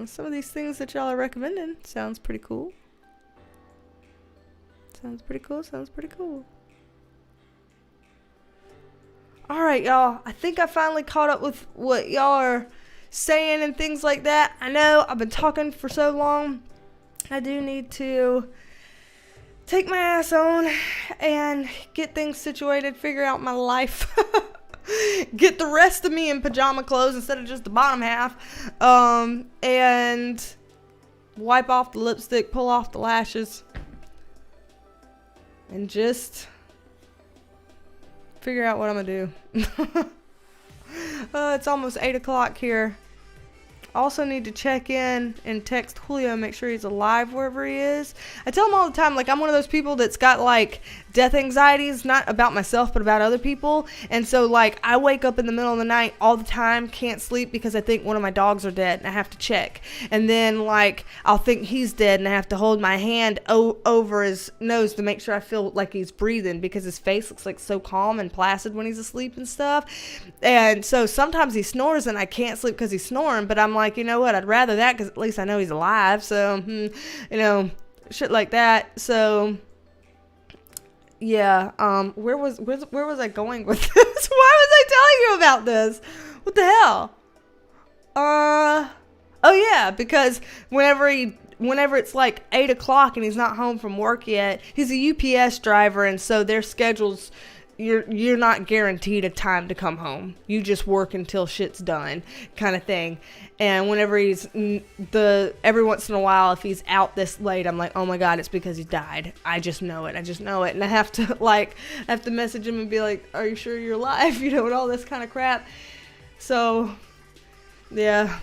Some of these things that y'all are recommending sounds pretty cool. Sounds pretty cool. Alright, y'all. I think I finally caught up with what y'all are saying and things like that. I know I've been talking for so long. I do need to take my ass on and get things situated, figure out my life. Get the rest of me in pajama clothes instead of just the bottom half. And wipe off the lipstick, pull off the lashes. And just figure out what I'm gonna do. It's almost 8 o'clock here. Also need to check in and text Julio, make sure he's alive wherever he is. I tell him all the time, I'm one of those people that's got death anxiety is not about myself, but about other people. And so, like, I wake up in the middle of the night all the time, can't sleep because I think one of my dogs are dead and I have to check. And then, like, I'll think he's dead and I have to hold my hand over his nose to make sure I feel like he's breathing, because his face looks like so calm and placid when he's asleep and stuff. And so sometimes he snores and I can't sleep because he's snoring, but I'm like, you know what, I'd rather that because at least I know he's alive. So, you know, shit like that. So yeah, where was I going with this? Why was I telling you about this? What the hell? Oh yeah, because whenever it's like 8 o'clock and he's not home from work yet, he's a UPS driver, and so their schedules, you're not guaranteed a time to come home. You just work until shit's done, kind of thing. And whenever every once in a while, if he's out this late, I'm like, oh my God, it's because he died. I just know it. And I have to message him and be like, are you sure you're alive? You know, and all this kind of crap. So, yeah.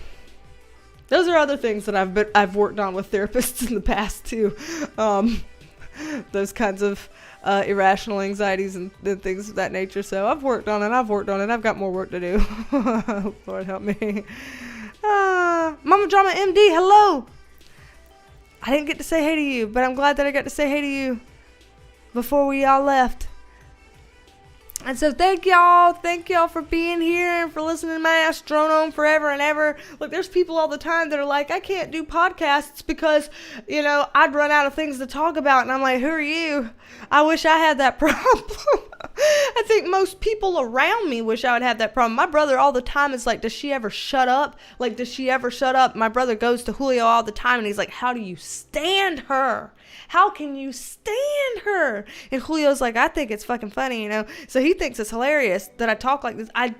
Those are other things that I've worked on with therapists in the past too. Those kinds of irrational anxieties and things of that nature. So I've worked on it. I've got more work to do. Lord help me. Mama Drama MD, hello. I didn't get to say hey to you, but I'm glad that I got to say hey to you before we all left. And so thank y'all for being here and for listening to my ass drone on forever and ever. Look, there's people all the time that are like, I can't do podcasts because, you know, I'd run out of things to talk about. And I'm like, who are you? I wish I had that problem. I think most people around me wish I would have that problem. My brother all the time is like, does she ever shut up? Like, does she ever shut up? My brother goes to Julio all the time and he's like, how do you stand her? How can you stand her? And Julio's like, I think it's fucking funny, you know? So he thinks it's hilarious that I talk like this. I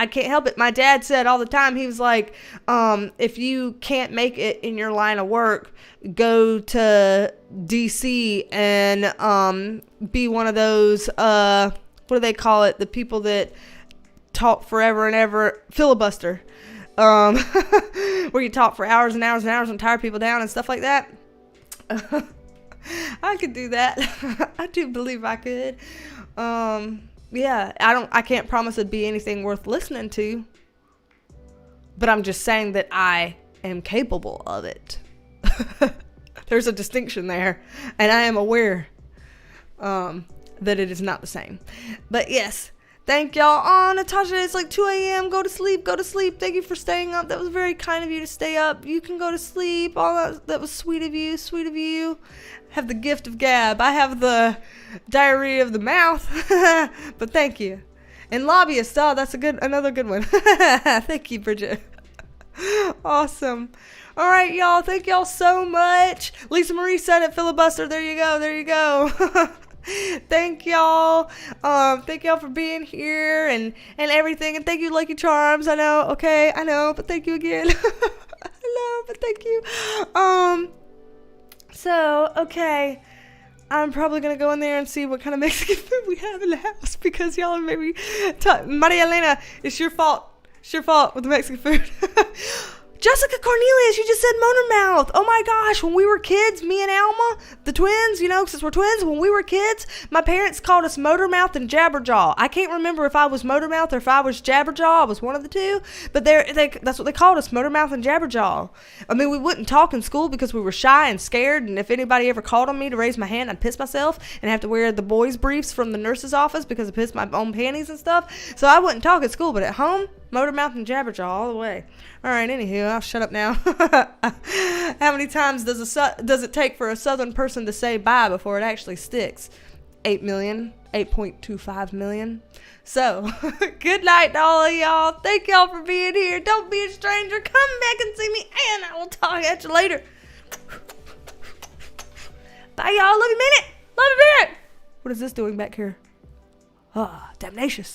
can't help it. My dad said all the time, he was like, if you can't make it in your line of work, go to DC and be one of those, what do they call it? The people that talk forever and ever, filibuster. Where you talk for hours and hours and hours and tire people down and stuff like that. I could do that. I do believe I could. Yeah, I can't promise it'd be anything worth listening to, but I'm just saying that I am capable of it. There's a distinction there, and I am aware that it is not the same. But yes, thank y'all. Oh, Natasha, it's like 2 a.m. Go to sleep. Thank you for staying up. That was very kind of you to stay up. You can go to sleep. All that was sweet of you. Have the gift of gab. I have the diarrhea of the mouth. But thank you. And lobbyist. Oh, that's another good one. Thank you, Bridget. Awesome. All right, y'all. Thank y'all so much. Lisa Marie said it. Filibuster. There you go. Thank y'all. Thank y'all for being here and everything. And thank you, Lucky Charms. I know. Okay, I know. But thank you again. I know, but thank you. So, okay, I'm probably going to go in there and see what kind of Mexican food we have in the house, because y'all are maybe... Maria Elena, it's your fault. It's your fault with the Mexican food. Jessica Cornelius, you just said motor mouth. Oh my gosh, when we were kids, me and Alma, the twins, you know, since we're twins, when we were kids, my parents called us motor mouth and jabberjaw. I can't remember if I was motor mouth or if I was jabberjaw. I was one of the two, but that's what they called us, motor mouth and jabberjaw. I mean, we wouldn't talk in school because we were shy and scared, and if anybody ever called on me to raise my hand, I'd piss myself and have to wear the boys' briefs from the nurse's office because I pissed my own panties and stuff. So I wouldn't talk at school, but at home, motor mouth and jabberjaw all the way. All right, anywho, I'll shut up now. How many times does it take for a Southern person to say bye before it actually sticks? 8 million, 8.25 million. So, good night to all of y'all. Thank y'all for being here. Don't be a stranger. Come back and see me, and I will talk at you later. Bye, y'all. Love you, minute. Love you, minute. What is this doing back here? Ah, damnatious.